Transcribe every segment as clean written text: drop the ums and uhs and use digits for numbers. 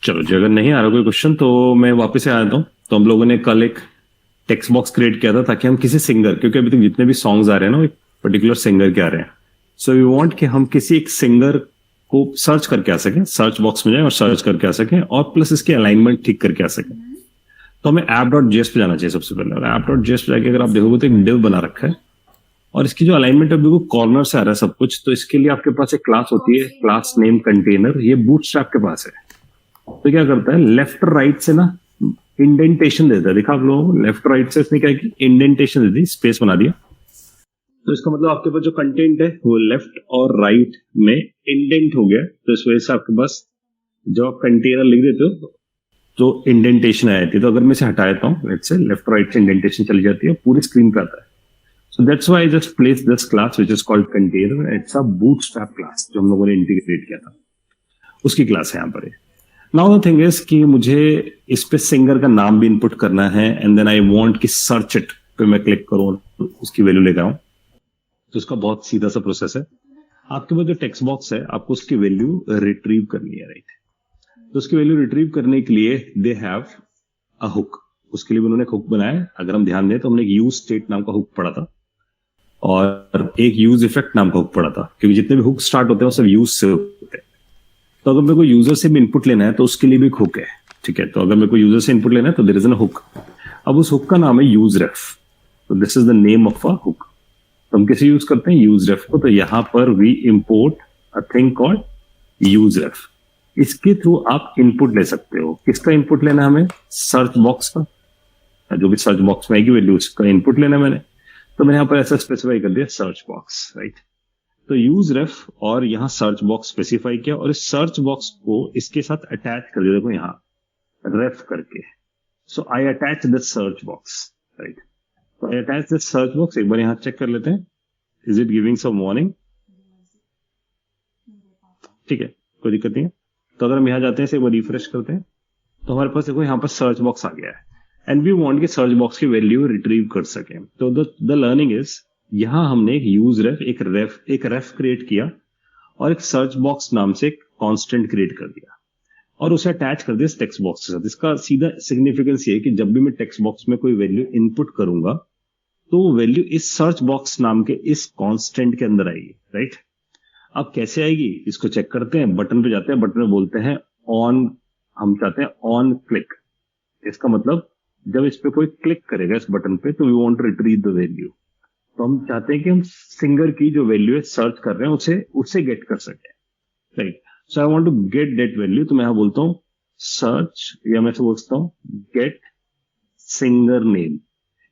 चलो जी, अगर नहीं आ रहा कोई क्वेश्चन तो मैं वापस से आ जाता हूँ। तो हम लोगों ने कल एक टेक्स्ट बॉक्स क्रिएट किया था ताकि हम किसी सिंगर, क्योंकि अभी तक जितने भी सॉन्ग्स आ रहे हैं ना, वो एक पर्टिकुलर सिंगर के आ रहे हैं। सो वी वांट कि हम किसी एक सिंगर को सर्च करके आ सकें, सर्च बॉक्स में जाए और सर्च करके आ सकें, और प्लस इसकी अलाइनमेंट ठीक करके आ सकें। तो हमें ऐप डॉट जेएस पे जाना चाहिए सबसे पहले। और ऐप डॉट जेएस पे जाके अगर आप देखोगे तो एक डिव बना रखा है, और इसकी जो अलाइनमेंट है बिल्कुल कॉर्नर से आ रहा है सब कुछ। तो इसके लिए आपके पास एक क्लास होती है, क्लास नेम कंटेनर। ये बूटस्ट्रैप के पास है। तो क्या करता है, लेफ्ट राइट से ना इंडेंटेशन देता है। देखा आप लोगों को, लेफ्ट राइट से इसने क्या की, इंडेंटेशन दे दी, स्पेस बना दिया। तो इसका मतलब आपके पास जो कंटेंट है वो लेफ्ट और राइट में इंडेंट हो गया। तो इस वजह से आपके पास जब आप कंटेनर लिख देते हो तो इंडेंटेशन आ जाती है। तो अगर मैं इसे हटा देता हूँ, लेट्स से लेफ्ट राइट से इंडेंटेशन चली जाती है, पूरी स्क्रीन पे आता है। So that's why I just place this class which is called container. It's a bootstrap class जो हम लोगों ने इंटीग्रेट किया था, उसकी क्लास है यहाँ पर। नाउ द थिंग इज कि मुझे इस पे सिंगर का नाम भी इनपुट करना है, एंड देन आई वांट कि सर्च इट पे मैं क्लिक करूं, उसकी वैल्यू लेकर आऊं। तो इसका बहुत सीधा सा प्रोसेस है। आपके पास जो टेक्स्ट बॉक्स है, आपको उसकी वैल्यू रिट्रीव करनी है, राइट। तो उसकी वैल्यू रिट्रीव करने के लिए दे हैव अ हुक। उसके लिए उन्होंने एक हुक बनाया। अगर हम ध्यान दें तो हमने एक यूज स्टेट नाम का हुक पढ़ा था, और एक यूज इफेक्ट नाम का हुक पढ़ा था, क्योंकि जितने भी हुक स्टार्ट होते हैं वो सब यूज से होते हैं। तो अगर मेरे को यूजर से भी इनपुट लेना है तो उसके लिए भी एक हुक है, ठीक है। तो अगर मेरे को यूजर से इनपुट लेना है तो देयर इज एन हुक। अब उस हुक का नाम है यूज रेफ। तो this is the name of a hook. तो हम कैसे यूज करते हैं यूज रेफ को? तो यहां पर we import a thing called use ref. इसके थ्रू आप इनपुट ले सकते हो। किसका इनपुट लेना है हमें? सर्च बॉक्स का। जो भी सर्च बॉक्स में आएगी वैल्यू, उसका इनपुट लेना है मैंने। तो मैंने यहाँ पर ऐसा स्पेसिफाई कर दिया, सर्च बॉक्स, राइट। तो यूज रेफ और यहाँ सर्च बॉक्स स्पेसिफाई किया, और इस सर्च बॉक्स को इसके साथ अटैच कर दिया। देखो यहाँ रेफ करके। So I attach this search box, right. तो I attach this search box. एक बार यहाँ चेक कर लेते हैं, is it giving some warning? ठीक है, कोई दिक्कत नहीं है। तो अगर हम यहाँ जाते हैं, इसे एक बार रिफ्रेश करते हैं, तो हमारे पास देखो यहाँ पर सर्च बॉक्स आ गया है, एंड वी वांट कि सर्च बॉक्स की वैल्यू रिट्रीव कर सके। तो द लर्निंग इज, यहां हमने एक यूज रेफ, एक रेफ क्रिएट किया, और एक सर्च बॉक्स नाम से एक कांस्टेंट क्रिएट कर दिया, और उसे अटैच कर दिया टेक्स्ट बॉक्स के साथ। इसका सीधा सिग्निफिकेंस ये है कि जब भी मैं टेक्स्ट बॉक्स में कोई वैल्यू इनपुट करूंगा तो वो वैल्यू इस सर्च बॉक्स नाम के इस कांस्टेंट के अंदर आएगी, राइट। अब कैसे आएगी इसको चेक करते हैं। बटन पे जाते हैं, बटन में बोलते हैं ऑन। हम चाहते हैं ऑन क्लिक। इसका मतलब जब इस पे कोई क्लिक करेगा इस बटन पे, तो we want to retrieve the value. तो हम चाहते हैं कि हम सिंगर की जो वैल्यू है सर्च कर रहे हैं उसे गेट कर सके, right. So I want to get that value. तो मैं यहां बोलता हूं सर्च, या मैं बोलता हूं गेट सिंगर नेम।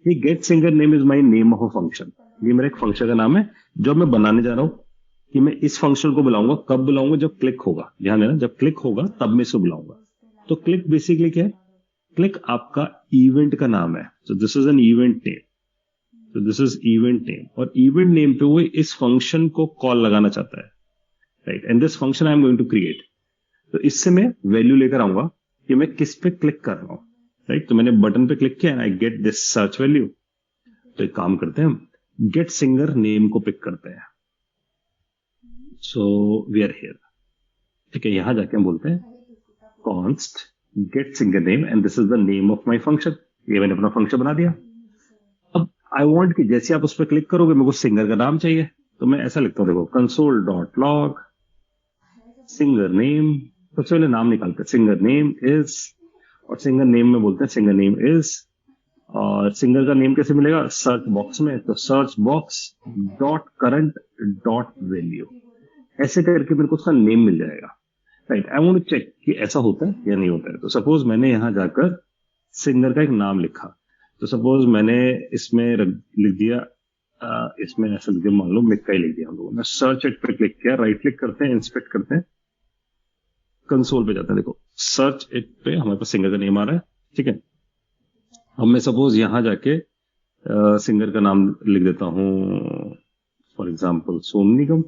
ये get singer name is my name of a function. ये मेरा एक फंक्शन का नाम है जो मैं बनाने जा रहा हूं, कि मैं इस फंक्शन को बुलाऊंगा। कब बुलाऊंगा? जब क्लिक होगा। ध्यान देना, जब क्लिक होगा तब मैं इसे बुलाऊंगा। तो क्लिक बेसिकली क्या है? क्लिक आपका इवेंट का नाम है। So this is an event name. तो दिस इज इवेंट नेम, और इवेंट नेम पे वो इस फंक्शन को कॉल लगाना चाहता है, राइट। And this function I am going to create. तो इससे मैं वैल्यू लेकर आऊंगा कि मैं किस पे क्लिक कर रहा हूं, राइट। तो मैंने बटन पे क्लिक किया, I get this search value. तो एक काम करते हैं, हम गेट सिंगर नेम को पिक करते हैं। सो वी आर हियर, ठीक है। यहां जाके हम बोलते हैं const get singer name, and this is the name of my function. ये मैंने अपना फंक्शन बना दिया। अब आई वांट कि जैसे आप उस पर क्लिक करोगे, मेरे को सिंगर का नाम चाहिए। तो मैं ऐसा लिखता हूं, देखो console dot log singer name. सबसे पहले नाम निकालते हैं, सिंगर नेम इज, और सिंगर नेम में बोलते हैं सिंगर नेम इज। और सिंगर का नेम कैसे मिलेगा? सर्च बॉक्स में। तो search box dot current dot value, ऐसे करके मेरे को उसका नेम मिल जाएगा, right. I want to check कि ऐसा होता है या नहीं होता है। तो सपोज मैंने यहां जाकर सिंगर का एक नाम लिखा। तो सपोज मैंने इसमें लिख दिया, इसमें ऐसा लिख दिया, मान लो मिक्का ही लिख दिया हम लोगों ने। सर्च इट पे क्लिक किया, राइट क्लिक करते हैं, इंस्पेक्ट करते हैं, कंसोल पे जाते हैं। देखो सर्च इट पे हमारे पास सिंगर का नेम आ रहा है, ठीक है। अब मैं सपोज यहां जाके सिंगर का नाम लिख देता हूं, for example Sonu Nigam.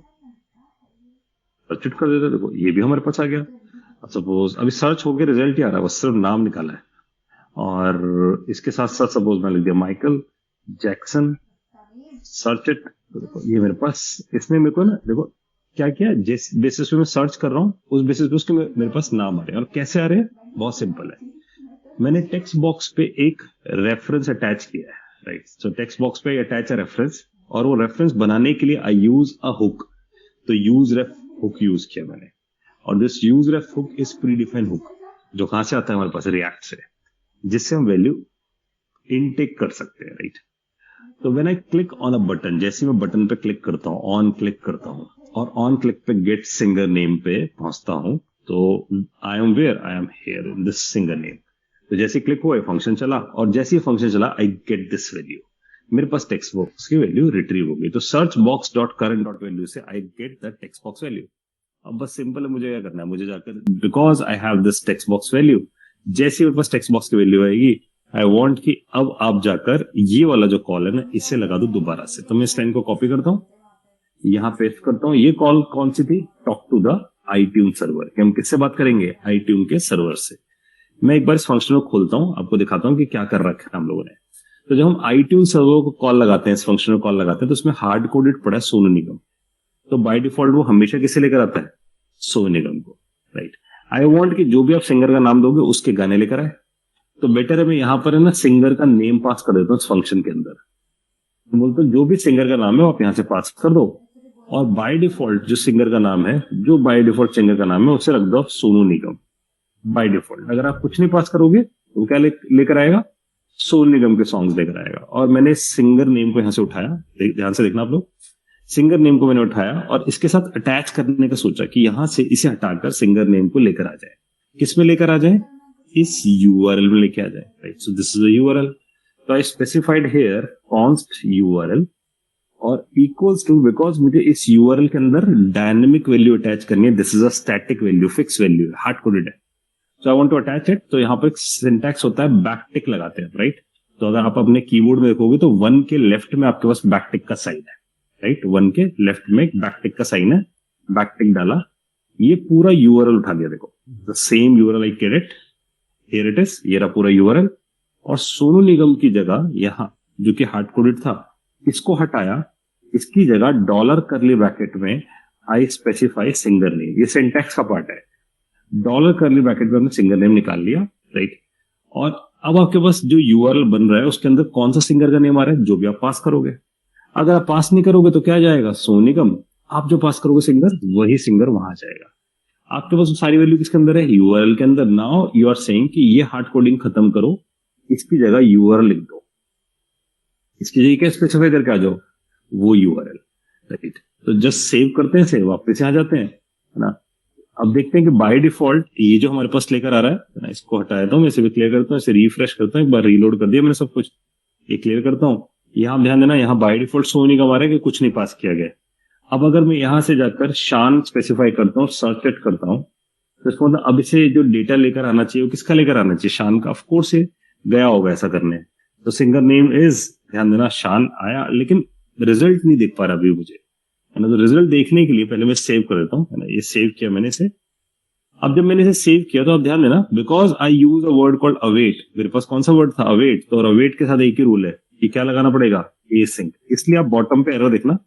Search it कर देते हैं, देखो ये भी हमारे पास आ गया। अब सपोज अभी सर्च होकर रिजल्ट ही आ रहा है, बस सिर्फ नाम निकाला है। और इसके साथ साथ सपोज मैं लिख दिया माइकल जैक्सन, सर्च इट। तो देखो ये मेरे पास, इसमें मेरे को ना देखो क्या किया, जिस बेसिस पे मैं सर्च कर रहा हूँ उस बेसिस पे उसके मेरे पास नाम आ रहे हैं। और कैसे आ रहे हैं, बहुत सिंपल है। मैंने टेक्स्ट बॉक्स पे एक रेफरेंस अटैच किया है, राइट। सो टेक्स्ट बॉक्स पे अटैच है रेफरेंस, और वो रेफरेंस बनाने के लिए आई यूज अ हुक। तो यूज रेफ हुक यूज किया मैंने, और this use ref hook is pre defined hook, जो कहां से आता है हमारे पास, रिएक्ट से, जिससे हम वैल्यू इनटेक कर सकते हैं, राइट। तो when I click on a button, जैसे मैं बटन पे क्लिक करता हूँ, ऑन क्लिक करता हूँ, और ऑन क्लिक पे गेट सिंगर नेम पे पहुंचता हूँ, तो I am where, I am here in this singer name. तो जैसे क्लिक हुआ फंक्शन चला, और जैसे ही फंक्शन चला आई गेट दिस वैल्यू, मेरे पास टेक्स्ट बॉक्स की वैल्यू रिट्रीव होगी। तो search box dot current dot value से I get the text box value. अब बस सिंपल है, मुझे क्या करना है, मुझे जाकर, because I have this text box value, जैसे ही मेरे पास टेक्स्ट बॉक्स की वैल्यू आएगी, आई वॉन्ट कि अब आप जाकर ये वाला जो कॉल है ना, इसे लगा दो दोबारा से। तो मैं इस लाइन को कॉपी करता हूँ, यहाँ पेस्ट करता हूँ। ये कॉल कौन सी थी, talk to the iTunes server, हम किससे बात करेंगे, iTunes के सर्वर से। मैं एक बार इस फंक्शन को खोलता हूँ, आपको दिखाता हूँ कि क्या कर रखा है हम लोगों ने। तो जब हम iTunes सर्वर को कॉल लगाते हैं, इस फंक्शन को कॉल लगाते हैं, तो उसमें हार्ड कोडेड पड़ा है सोनू निगम। तो बाय डिफॉल्ट वो हमेशा किसे लेकर आता है, सोनू निगम को, राइट। आई वॉन्ट कि जो भी आप सिंगर का नाम दोगे उसके गाने लेकर आए। तो बेटर है मैं यहाँ पर है ना सिंगर का नेम पास कर देता हूँ इस फंक्शन के अंदर। तो बोलते हो जो भी सिंगर का नाम है वो आप यहाँ से पास कर दो, और बाय डिफॉल्ट जो सिंगर का नाम है, जो बाय डिफॉल्ट सिंगर का नाम है, उसे रख दो सोनू निगम बाय डिफॉल्ट। अगर आप कुछ नहीं पास करोगे तो क्या लेकर आएगा, सोनू निगम के सॉन्ग्स लेकर आएगा। और मैंने सिंगर नेम को यहाँ से उठाया, ध्यान से देखना आप लोग, सिंगर नेम को मैंने उठाया और इसके साथ अटैच करने का सोचा कि यहां से इसे हटाकर सिंगर नेम को लेकर आ जाए। किस में लेकर आ जाए, इस यूआरएल में लेके आ जाए, right. So this is the URL. तो आई स्पेसिफाइड हियर कॉन्स्ट यूआरएल और इक्वल्स टू, बिकॉज मुझे इस यूआरएल के अंदर डायनेमिक वैल्यू अटैच करनी है। This is a static value, fix value, hard coded है। So I want to attach it. तो यहाँ पर एक सिंटैक्स होता है, बैकटिक लगाते हैं, राइट। तो अगर आप अपने कीबोर्ड में देखोगे तो 1 के लेफ्ट में आपके पास बैकटिक का साइन है, राइट। 1 के लेफ्ट में एक बैकटिक का साइन है, बैकटिक डाला, ये पूरा यूआरएल उठा लिया। देखो the same URL I get it, here it is, ये रहा पूरा यूआरएल। और सोनू निगम की जगह यहाँ जो कि हार्ड कोडेड था, इसको हटाया, इसकी जगह डॉलर करली ब्रैकेट में आई स्पेसिफाई सिंगर नेम। ये सिंटैक्स का पार्ट है। डॉलर करली ब्रैकेट में हमने सिंगर नेम निकाल लिया, राइट। और अब आपके पास जो यूआरएल बन रहा है उसके अंदर कौन सा सिंगर का नेम आ रहा है, जो भी आप पास करोगे। अगर आप पास नहीं करोगे तो क्या जाएगा, सोनू निगम। आप जो पास करोगे सिंगर, वही सिंगर वहां जाएगा। आपके पास सारी वैल्यू किसके अंदर है, यूआरएल के अंदर। नाउ यू आर सेइंग कि ये हार्ड कोडिंग खत्म करो, इसकी जगह यूआरएल लिख दो, इसकी जगह क्या स्पेसिफाई करके आ जाओ, वो यूआरएल, राइट। तो जस्ट सेव करते हैं, सेव वापस आ जाते हैं, है ना। अब देखते हैं कि बाय डिफॉल्ट ये जो हमारे पास लेकर आ रहा है ना, इसको हटा देता हूँ, मैं इसे भी क्लियर करता हूँ, इसे रिफ्रेश करता हूँ, एक बार रीलोड कर दिया मैंने सब कुछ, ये क्लियर करता हूँ। यहाँ ध्यान देना, यहाँ बाय डिफॉल्ट सोनू निगम आ रहा है कि कुछ नहीं पास किया गया। अब अगर मैं यहां से जाकर शान स्पेसिफाई करता हूँ, सर्च इट करता हूँ, तो इसको मतलब अब इसे जो डेटा लेकर आना चाहिए वो किसका लेकर आना चाहिए, शान का। ऑफकोर्स ये गया होगा ऐसा करने। तो सिंगर नेम इज, ध्यान देना, शान आया, लेकिन रिजल्ट नहीं देख पा रहा अभी मुझे, है ना। तो रिजल्ट देखने के लिए पहले मैं सेव कर देता हूँ, है ना। ये सेव किया मैंने इसे। अब जब मैंने इसे सेव किया तो अब ध्यान देना, because I use a word called await, मेरे पास कौन सा वर्ड था, अवेट। तो और अवेट के साथ एक ही रूल है कि क्या लगाना पड़ेगा, ए सिंक। इसलिए आप बॉटम पे एरर देखना,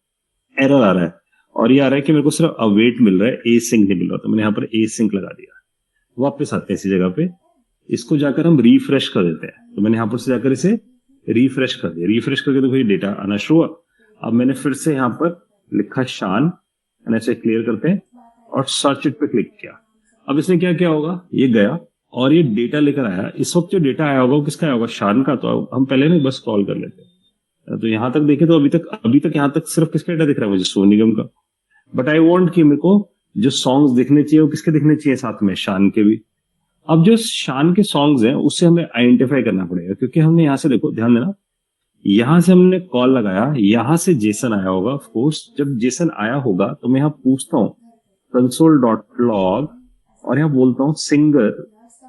एरर आ रहा है, और ये आ रहा है कि मेरे को सिर्फ अवेट मिल रहा है, ए सिंक नहीं मिल रहा। तो मैंने यहाँ पर ए सिंक लगा दिया। वापस आते हैं इसी जगह पे, इसको जाकर हम रिफ्रेश कर देते हैं। तो मैंने यहाँ पर से जाकर इसे रिफ्रेश कर दिया। रिफ्रेश करके देखो ये डेटा आना शुरू हुआ। अब मैंने फिर से यहाँ पर लिखा शान, ऐसे क्लियर करते हैं और सर्च इट पे क्लिक किया। अब इसने क्या किया होगा, ये गया और ये डेटा लेकर आया। इस वक्त जो डेटा आया होगा वो किसका आया होगा, शान का। तो हम पहले ना बस कॉल कर लेते हैं। तो यहां तक देखे तो अभी तक यहां तक सिर्फ किसका डेटा दिख रहा है मुझे, सोनू निगम का। बट आई वांट कि मेरे को जो सॉन्ग्स दिखने चाहिए वो किसके दिखने चाहिए, साथ में शान के भी। अब जो शान के सॉन्ग्स हैं उससे हमें आइडेंटिफाई करना पड़ेगा, क्योंकि हमने यहां से, देखो ध्यान देना, यहां से हमने कॉल लगाया, यहां से जेसन आया होगा। ऑफ कोर्स जब जेसन आया होगा तो मैं यहां पूछता हूँ console.log और यहां बोलता हूं सिंगर,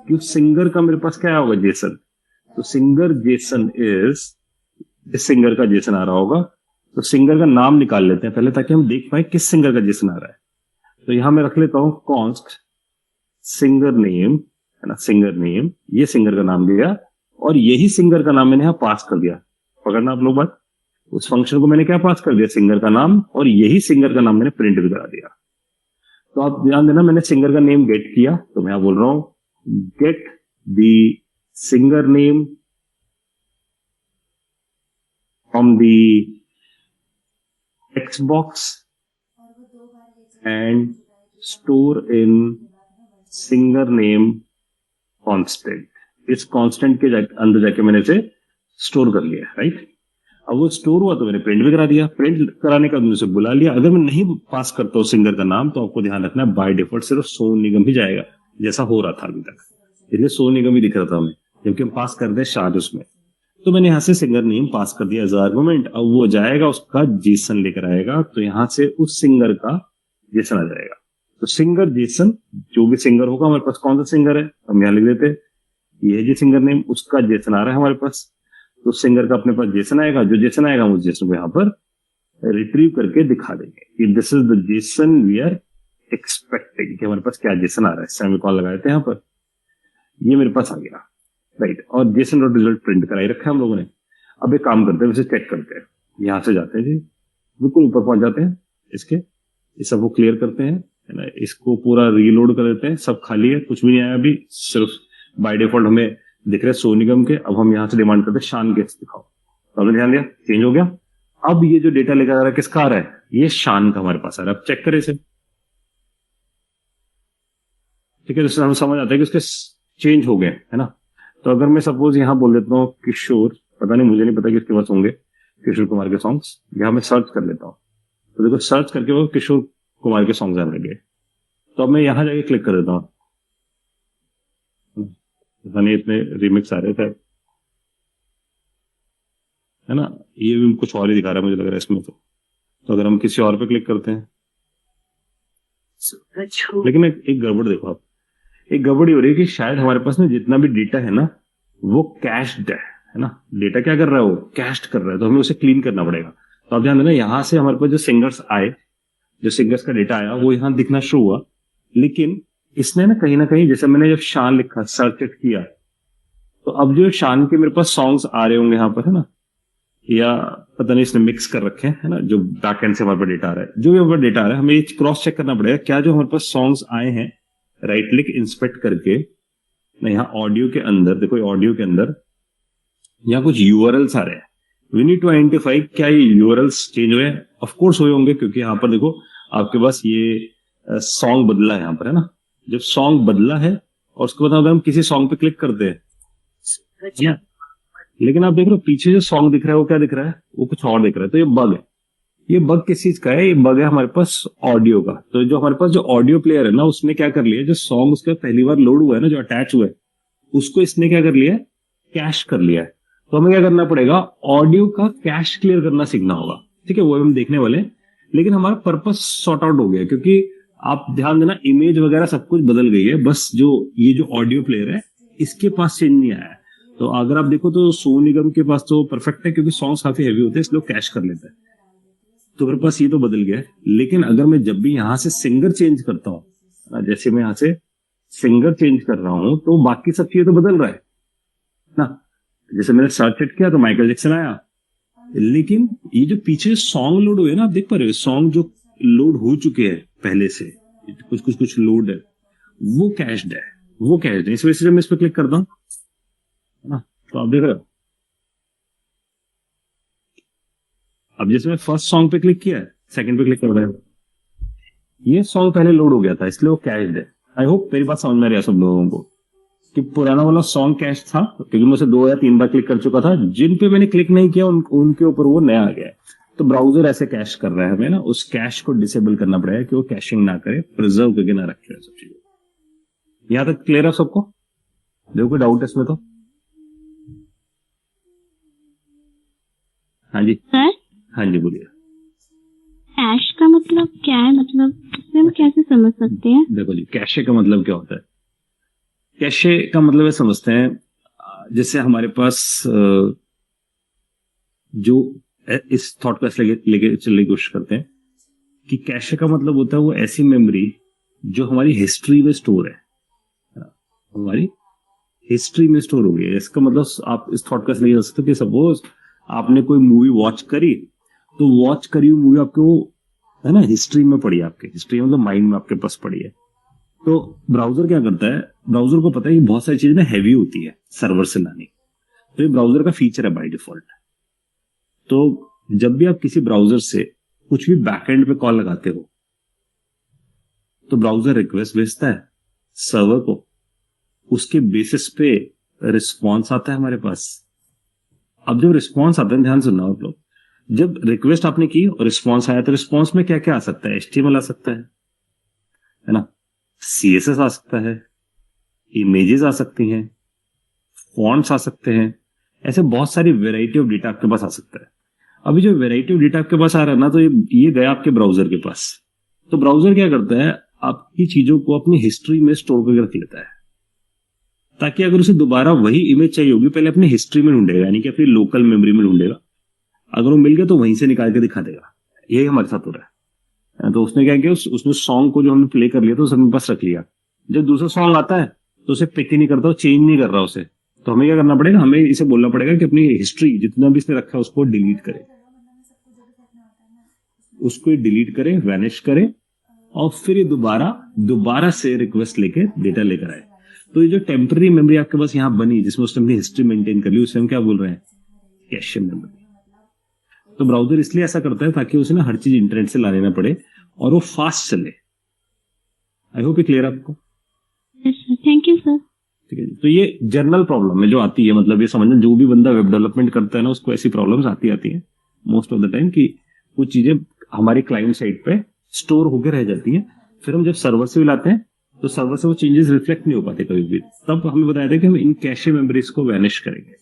कि सिंगर का मेरे पास क्या होगा, जेसन। तो सिंगर जेसन इज, इस सिंगर का जेसन आ रहा होगा। तो सिंगर का नाम निकाल लेते हैं पहले, ताकि हम देख पाए किस सिंगर का जेसन आ रहा है। तो यहां मैं रख लेता हूं कॉन्स्ट सिंगर नेम, है ना, सिंगर नेम, ये सिंगर का नाम दिया और यही सिंगर का नाम मैंने यहां पास कर दिया। पकड़ना आप लोग बात, उस फंक्शन को मैंने क्या पास कर दिया, सिंगर का नाम, और यही सिंगर का नाम मैंने प्रिंट भी करा दिया। तो आप ध्यान देना, मैंने सिंगर का नेम गेट किया, तो मैं बोल रहा हूं get the singer name from the text box and store in singer name constant. इस कांस्टेंट के अंदर जाके मैंने इसे स्टोर कर लिया, राइट। अब वो स्टोर हुआ तो मैंने प्रिंट भी करा दिया। प्रिंट कराने का मैंने उसे बुला लिया। अगर मैं नहीं पास करता हूँ सिंगर का नाम, तो आपको ध्यान रखना है बाय डिफॉल्ट सिर्फ सोनू निगम ही जाएगा, जैसा हो रहा था अभी तक। इसलिए सोनू निगम ही दिख रहा था हमें, जबकि हम पास कर दे शाद उसमें। तो मैंने यहाँ से सिंगर नेम पास कर दिया एज आर्गुमेंट। अब वो जाएगा, उसका जेसन लेकर आएगा, तो यहाँ से उस सिंगर का जेसन आ जाएगा। तो सिंगर जेसन, जो भी सिंगर होगा, हमारे पास कौन सा सिंगर है हम यहाँ लिख देते हैं, ये जी सिंगर नेम, उसका जेसन आ रहा है हमारे पास। तो सिंगर का अपने पास जेसन आएगा, जो जेसन आएगा हम उस जेसन को यहाँ पर रिट्रीव करके दिखा देंगे कि this is the JSON we are expecting, कि हमारे पास क्या जेसन आ रहा है। सेमीकोलन लगा देते हैं यहाँ पर, ये मेरे पास आ गया, राइट। और जेसन डॉट रिजल्ट प्रिंट कराई रखा है हम लोगों ने। अब एक काम करते हैं, इसे चेक करते हैं। यहाँ से जाते हैं जी, बिल्कुल ऊपर पहुंच जाते हैं इसके, इस सबको क्लियर करते हैं, है ना। इसको पूरा रीलोड कर देते हैं, सब खाली है, कुछ भी नहीं आया अभी, सिर्फ बाय डिफॉल्ट हमें दिख रहे सोनू निगम के। अब हम यहाँ से डिमांड करते हैं शान के दिखाओ, तो हमने ध्यान दिया चेंज हो गया। अब ये जो डेटा लेकर आ रहा है किसका आ रहा है, ये शान का हमारे पास आ रहा है। अब चेक करें इसे, ठीक है, तो हम समझ आते हैं कि उसके चेंज हो गए, है ना। तो अगर मैं सपोज यहाँ बोल देता हूँ किशोर, पता नहीं, मुझे नहीं पता किसके पास होंगे किशोर कुमार के सॉन्ग्स, यहाँ मैं सर्च कर लेता हूँ। तो देखो सर्च करके वो किशोर कुमार के सॉन्ग्स आने लगे। तो अब मैं यहाँ जाके क्लिक कर देता हूँ, पता नहीं इतने रिमिक्स आ रहे थे, है ना। ये भी कुछ और ही दिखा रहा है मुझे लग रहा है इसमें। तो अगर हम किसी और पे क्लिक करते हैं, लेकिन एक गड़बड़ देखो आप, एक गड़बड़ी हो रही है कि शायद हमारे पास ना जितना भी डेटा है ना वो कैश्ड है ना। डेटा क्या कर रहा है, वो कैश्ड कर रहा है, तो हमें उसे क्लीन करना पड़ेगा। तो आप ध्यान देना, यहाँ से हमारे पास जो सिंगर्स आए, जो सिंगर्स का डेटा आया वो यहाँ दिखना शुरू हुआ, लेकिन इसने ना कहीं जैसे मैंने जब शान लिखा, सर्च किया, तो अब जो शान के मेरे पास सॉन्ग्स आ रहे होंगे यहाँ पर, है ना, या पता नहीं इसने मिक्स कर रखे हैं, है ना, जो बैक एंड से हमारे पास डेटा आ रहा है, जो भी हमारे पास डेटा आ रहा है, हमें ये क्रॉस चेक करना पड़ेगा क्या जो हमारे पास सॉन्ग्स आए हैं, राइट क्लिक इंस्पेक्ट करके ना, यहाँ ऑडियो के अंदर देखो, ऑडियो के अंदर यहाँ कुछ यूआरएल्स आ रहे हैं। वी नीड टू आइडेंटिफाई क्या ये यूआरएल्स चेंज हुए हैं। ऑफ कोर्स हुए होंगे, क्योंकि यहाँ पर देखो आपके पास ये सॉन्ग बदला है यहाँ पर, है ना। जब सॉन्ग बदला है और उसके बाद अगर हम किसी सॉन्ग पे क्लिक करते हैं, है ना, लेकिन आप देख रहे हो पीछे जो सॉन्ग दिख रहा है वो क्या दिख रहा है, वो कुछ और दिख रहा है। तो ये बग है। ये बग किस चीज का है, ये बग है हमारे पास ऑडियो का। तो जो हमारे पास जो ऑडियो प्लेयर है ना, उसने क्या कर लिया, जो सॉन्ग उसका पहली बार लोड हुआ है ना, जो अटैच हुआ है, उसको इसने क्या कर लिया है, कैश कर लिया है। तो हमें क्या करना पड़ेगा, ऑडियो का कैश क्लियर करना सीखना होगा, ठीक है, वो हम देखने वाले हैं। लेकिन हमारा पर्पस सॉर्ट आउट हो गया, क्योंकि आप ध्यान देना इमेज वगैरह सब कुछ बदल गई है, बस जो ये जो ऑडियो प्लेयर है इसके पास चेंज नहीं आया है। तो अगर आप देखो तो सोनू निगम के पास तो परफेक्ट है, क्योंकि सॉन्ग्स काफी हैवी होते हैं, इसलिए कैश कर लेते हैं। तो मेरे पास ये तो बदल गया है। लेकिन अगर मैं जब भी यहां से सिंगर चेंज करता हूँ, जैसे मैं यहां से सिंगर चेंज कर रहा हूं, तो बाकी सब चीजें तो बदल रहा है ना। जैसे मैंने सर्च किया तो माइकल जैक्सन आया, लेकिन ये जो पीछे सॉन्ग लोड हुए ना, आप देख पा रहे हो सॉन्ग जो लोड हो चुके हैं पहले से, कुछ लोड है, वो कैश्ड है, वो कैश्ड है। इस वजह से जब मैं इस पर क्लिक करता हूँ ना, तो आप देख रहे हो, अब जैसे मैं फर्स्ट सॉन्ग पे क्लिक किया है, सेकंड पे क्लिक कर रहा है, ये सॉन्ग पहले लोड हो गया था, इसलिए वो कैश्ड है। आई होप मेरी बात समझ में आ रही है सब लोगों को कि पुराना वाला सॉन्ग कैश था, क्योंकि मैं उसे 2 या 3 बार क्लिक कर चुका था। जिन पे मैंने क्लिक नहीं किया उनके ऊपर वो नया आ गया। तो ब्राउजर ऐसे कैश कर रहा है, हमें ना उस कैश को डिसेबल करना पड़ेगा कि वो कैशिंग ना करे, प्रिजर्व करके ना रखे सब चीजें। यहां तक क्लियर है सबको? देखो कोई डाउट है इसमें तो? हाँ जी सर, हाँ जी बोलिए। कैश का मतलब क्या है, मतलब इसमें हम कैसे समझ सकते हैं? देखो जी, कैशे का मतलब क्या होता है? कैशे का मतलब है, समझते हैं, जैसे हमारे पास जो इस थॉट को लेके चलने की कोशिश करते हैं कि कैशे का मतलब होता है वो ऐसी मेमोरी जो हमारी हिस्ट्री में स्टोर है, हमारी हिस्ट्री में स्टोर हो गई है। इसका मतलब आप इस थॉट का लेके चल सकते हो कि सपोज आपने कोई मूवी वॉच करी, तो वॉच करी हुई मूवी आपको है ना, हिस्ट्री में पड़ी है आपके, हिस्ट्री मतलब माइंड में आपके पास पड़ी है। तो ब्राउजर क्या करता है, ब्राउजर को पता है कि बहुत सारी चीजें ना हैवी होती है सर्वर से लानी, तो ये ब्राउजर का फीचर है बाय डिफॉल्ट। तो जब भी आप किसी ब्राउजर से कुछ भी बैकएंड पे कॉल लगाते हो तो ब्राउजर रिक्वेस्ट भेजता है सर्वर को, उसके बेसिस पे रिस्पॉन्स आता है हमारे पास। अब जब रिस्पॉन्स आता है, ध्यान सुनना आप लोग, जब रिक्वेस्ट आपने की और रिस्पॉन्स आया तो रिस्पॉन्स में क्या क्या आ सकता है, एचटीएमएल आ सकता है ना, सीएसएस आ सकता है, इमेजेस आ सकती हैं, फॉन्ट्स आ सकते हैं, ऐसे बहुत सारी वेराइटी ऑफ डेटा आपके पास आ सकता है। अभी जो वेराइटी ऑफ डेटा आपके पास आ रहा है ना, तो ये गया आपके ब्राउजर के पास। तो ब्राउजर क्या करता है, आपकी चीजों को अपनी हिस्ट्री में स्टोर करके रख लेता है, ताकि अगर उसे दोबारा वही इमेज चाहिए होगी पहले अपनी हिस्ट्री में ढूंढेगा, यानी कि अपनी लोकल मेमोरी में ढूंढेगा। अगर वो मिल गया तो वहीं से निकाल के दिखा देगा। यही हमारे साथ हो रहा है। तो उसने क्या किया, उसने सॉन्ग को जो हमने प्ले कर लिया तो उसे अपने पास रख लिया। जब दूसरा सॉन्ग आता है तो उसे पिक ही नहीं करता, चेंज नहीं कर रहा उसे। तो हमें क्या करना पड़ेगा, हमें इसे बोलना पड़ेगा कि अपनी हिस्ट्री जितना भी इसने रखा है उसको डिलीट करे, उसको डिलीट करे, वैनिश करे, और फिर ये दोबारा से रिक्वेस्ट लेके डेटा लेकर आए। तो ये जो टेम्पररी मेमोरी आपके पास यहाँ बनी जिसमें उसने अपनी हिस्ट्री मेंटेन कर ली, उसे हम क्या बोल रहे हैं, कैशे मेमोरी। तो ब्राउजर इसलिए ऐसा करता है ताकि उसे ना हर चीज इंटरनेट से लाने ना पड़े और वो फास्ट चले। आई होप ये क्लियर आपको। Thank you sir. ठीक है जी। तो ये जर्नल प्रॉब्लम है जो आती है, मतलब ये समझना, जो भी बंदा वेब डेवलपमेंट करता है ना उसको ऐसी प्रॉब्लम्स आती है मोस्ट ऑफ द टाइम, कि कुछ चीजें हमारी क्लाइंट साइड पे स्टोर होकर रह जाती है, फिर हम जब सर्वर से भी लाते हैं तो सर्वर से वो चेंजेस रिफ्लेक्ट नहीं हो पाते कभी भी। तब हमें बताया था कि हम इन कैशे मेमोरीज को वैनिश करेंगे।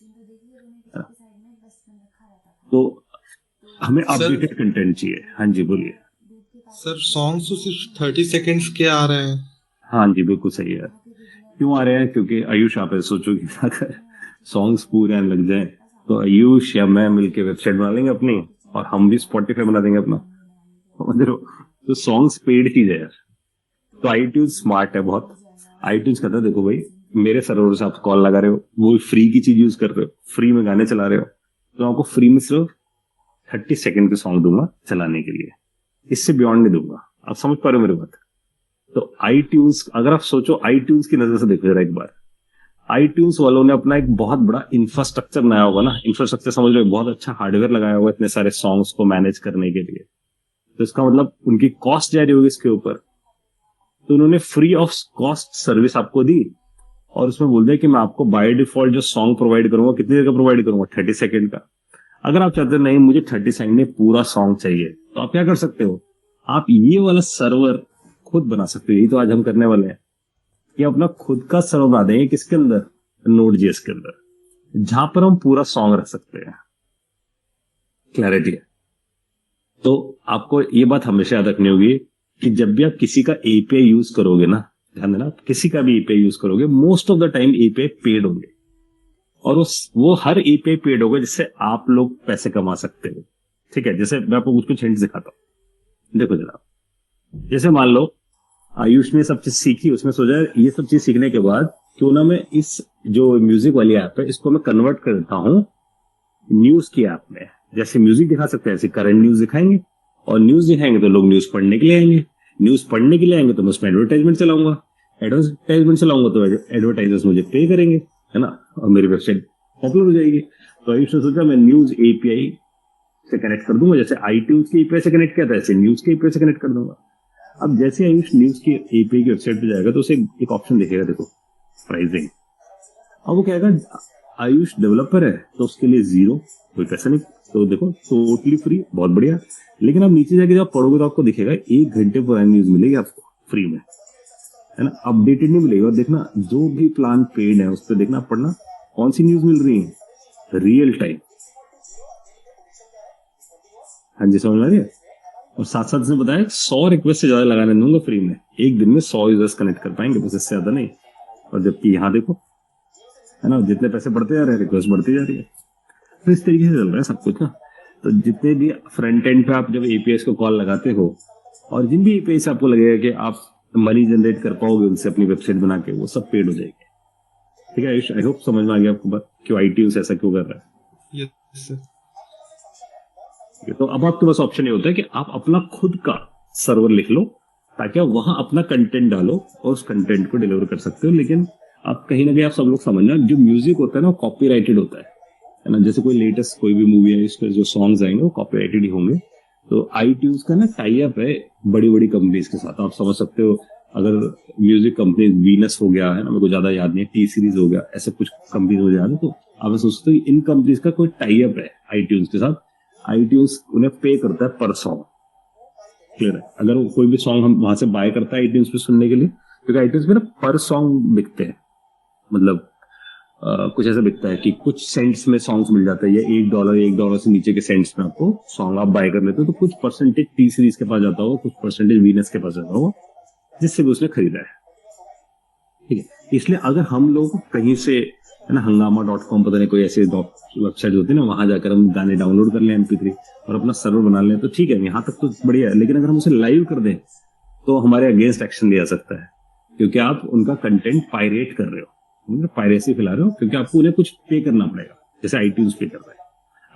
तो हमें अपडेटेड कंटेंट चाहिए। हाँ जी बोलिए सर। सॉन्ग्स तो सिर्फ 30 सेकेंड्स के आ रहे हैं। हाँ जी बिल्कुल सही है। क्यों आ रहे हैं, क्योंकि आयुष आप सोचो कि अगर सॉन्ग्स पूरे आने लग जाए तो आयुष या मैं मिलके वेबसाइट बना लेंगे अपनी, और हम भी स्पॉटिफाई बना देंगे अपना, समझ रहे हो। तो सॉन्ग्स पेड चीज है यार। तो iTunes स्मार्ट है बहुत। iTunes कहता है देखो भाई, मेरे सर्वर से आप कॉल लगा रहे हो, वो फ्री की चीज यूज कर रहे हो, फ्री में गाने चला रहे हो, तो आपको फ्री में सिर्फ 30 सेकंड के सॉन्ग दूंगा चलाने के लिए, इससे बियॉन्ड नहीं दूंगा। आप समझ पा रहे हो मेरी बात। तो iTunes, अगर आप सोचो iTunes की नजर से देखो जरा एक बार, iTunes वालों ने अपना एक बहुत बड़ा इंफ्रास्ट्रक्चर बनाया होगा ना, इंफ्रास्ट्रक्चर समझ रहे हो, बहुत अच्छा हार्डवेयर लगाया होगा इतने सारे सॉन्ग्स को मैनेज करने के लिए। तो इसका मतलब उनकी कॉस्ट जा रही होगी इसके ऊपर। तो उन्होंने फ्री ऑफ कॉस्ट सर्विस आपको दी और उसमें बोल दिया कि मैं आपको बाय डिफॉल्ट जो सॉन्ग प्रोवाइड करूंगा, कितनी देर का प्रोवाइड करूंगा, 30 सेकंड का। अगर आप चाहते हो नहीं मुझे 30 सेकंड में पूरा सॉन्ग चाहिए, तो आप क्या कर सकते हो, आप ये वाला सर्वर खुद बना सकते हो। यही तो आज हम करने वाले हैं कि अपना खुद का सर्वर बना देंगे, किसके अंदर, Node.js के अंदर, जहां पर हम पूरा सॉन्ग रख सकते हैं। क्लैरिटी है। तो आपको ये बात हमेशा याद रखनी होगी कि जब भी आप किसी का एपीआई यूज करोगे ना, ध्यान देना, किसी का भी एपीआई यूज करोगे, most of the time API paid होंगे, और वो हर एपीआई पेड होगा जिससे आप लोग पैसे कमा सकते हो। ठीक है, जैसे मैं आपको कुछ हिंट दिखाता हूं, देखो जरा। जैसे मान लो आयुष ने सब चीज सीखी, उसमें सोचा ये सब चीज सीखने के बाद क्यों ना मैं इस जो म्यूजिक वाली ऐप है इसको मैं कन्वर्ट कर देता हूं न्यूज की ऐप में। जैसे म्यूजिक दिखा सकते हैं ऐसे करंट न्यूज दिखाएंगे, और न्यूज दिखाएंगे तो लोग न्यूज पढ़ने के लिए आएंगे, न्यूज पढ़ने के लिए आएंगे तो मैं उसमें एडवर्टाइजमेंट चलाऊंगा, एडवर्टाइजमेंट चलाऊंगा तो एडवर्टाइजर्स मुझे पे करेंगे, है ना, और मेरी वेबसाइट पॉपुलर हो जाएगी। तो आयुष ने सोचा मैं न्यूज एपीआई से कनेक्ट कर दूंगा, जैसे iTunes के एपीआई से कनेक्ट किया था ऐसे न्यूज के एपीआई से कनेक्ट कर दूंगा। अब जैसे आयुष न्यूज की एपीआई की वेबसाइट पे जाएगा तो उसे एक ऑप्शन दिखेगा, देखो प्राइसिंग। अब वो कहेगा आयुष डेवलपर है तो उसके लिए 0, कोई पैसा नहीं, तो देखो टोटली फ्री, बहुत बढ़िया। लेकिन आप नीचे जाके जब पढ़ोगे तो आपको दिखेगा 1 घंटे पुरानी न्यूज मिलेगी आपको फ्री में, है ना, अपडेटेड नहीं मिलेगी। और देखना जो भी प्लान पेड है उस पर देखना, पढ़ना कौन सी न्यूज मिल रही है, रियल टाइम। हाँ जी समझ आ रही है। और साथ साथ इसने बताया 100 रिक्वेस्ट से ज्यादा लगाने दूंगा फ्री में, एक दिन में 100 यूजर्स कनेक्ट कर पाएंगे, बस इससे ज्यादा नहीं। और जबकि यहाँ देखो, है ना, जितने पैसे बढ़ते जा रहे हैं रिक्वेस्ट बढ़ती जा रही है। तो इस तरीके से चल रहा है सब कुछ ना। तो जितने भी फ्रंट एंड पे आप जब एपीआई को कॉल लगाते हो, और जिन भी एपीआई से आपको लगेगा कि आप मनी जनरेट कर पाओगे उनसे अपनी वेबसाइट बना के, वो सब पेड हो जाएगी। ठीक है आयुष, आई होप समझ में आ गया आपको बात, क्यों iTunes ऐसा क्यों कर रहा है। Yes sir. तो अब आपके पास ऑप्शन ये होता है कि आप अपना खुद का सर्वर लिख लो ताकि आप वहां अपना कंटेंट डालो और उस कंटेंट को डिलीवर कर सकते हो। लेकिन आप कहीं ना कहीं आप सब लोग समझना, जो म्यूजिक होता है ना वो कॉपीराइटेड होता है ना। जैसे कोई लेटेस्ट कोई भी मूवी है, इसके जो सॉन्ग्स आएंगे वो कॉपीराइटेड ही होंगे। तो iTunes का ना टाई अप है बड़ी बड़ी कंपनीज के साथ, आप समझ सकते हो। अगर म्यूजिक कंपनी वीनस हो गया है ना, मेरे को ज्यादा याद नहीं है, टी सीरीज हो गया, ऐसे कुछ कंपनीज हो जाए तो आप सोच सकते हो इन कंपनीज का कोई टाई अप है iTunes के साथ। iTunes उन्हें पे करता है पर सॉन्ग, क्लियर है। अगर कोई भी सॉन्ग हम वहां से बाय करता है iTunes पे सुनने के लिए, क्योंकि iTunes पे ना पर सॉन्ग बिकते हैं, मतलब कुछ ऐसा बिकता है कि कुछ सेंट्स में सॉन्ग्स मिल जाता है, या $1 से नीचे के सेंट्स में आपको सॉन्ग आप बाय कर लेते हो। तो कुछ परसेंटेज टी सीरीज के पास जाता होगा, कुछ परसेंटेज वीनस के पास जाता होगा, जिससे भी उसने खरीदा है, ठीक है। इसलिए अगर हम लोग कहीं से है ना hungama.com पता नहीं कोई ऐसे वेबसाइट होती है ना, वहां जाकर हम गाने डाउनलोड कर लें MP3 और अपना सर्वर बना लें तो ठीक है, यहाँ तक तो बढ़िया है। लेकिन अगर हम उसे लाइव कर दें तो हमारे अगेंस्ट एक्शन लिया सकता है, क्योंकि आप उनका कंटेंट पायरेट कर रहे हो, पायरेसी फैला रहे हो, क्योंकि आपको उन्हें कुछ पे करना पड़ेगा, जैसे iTunes पे कर रहा है।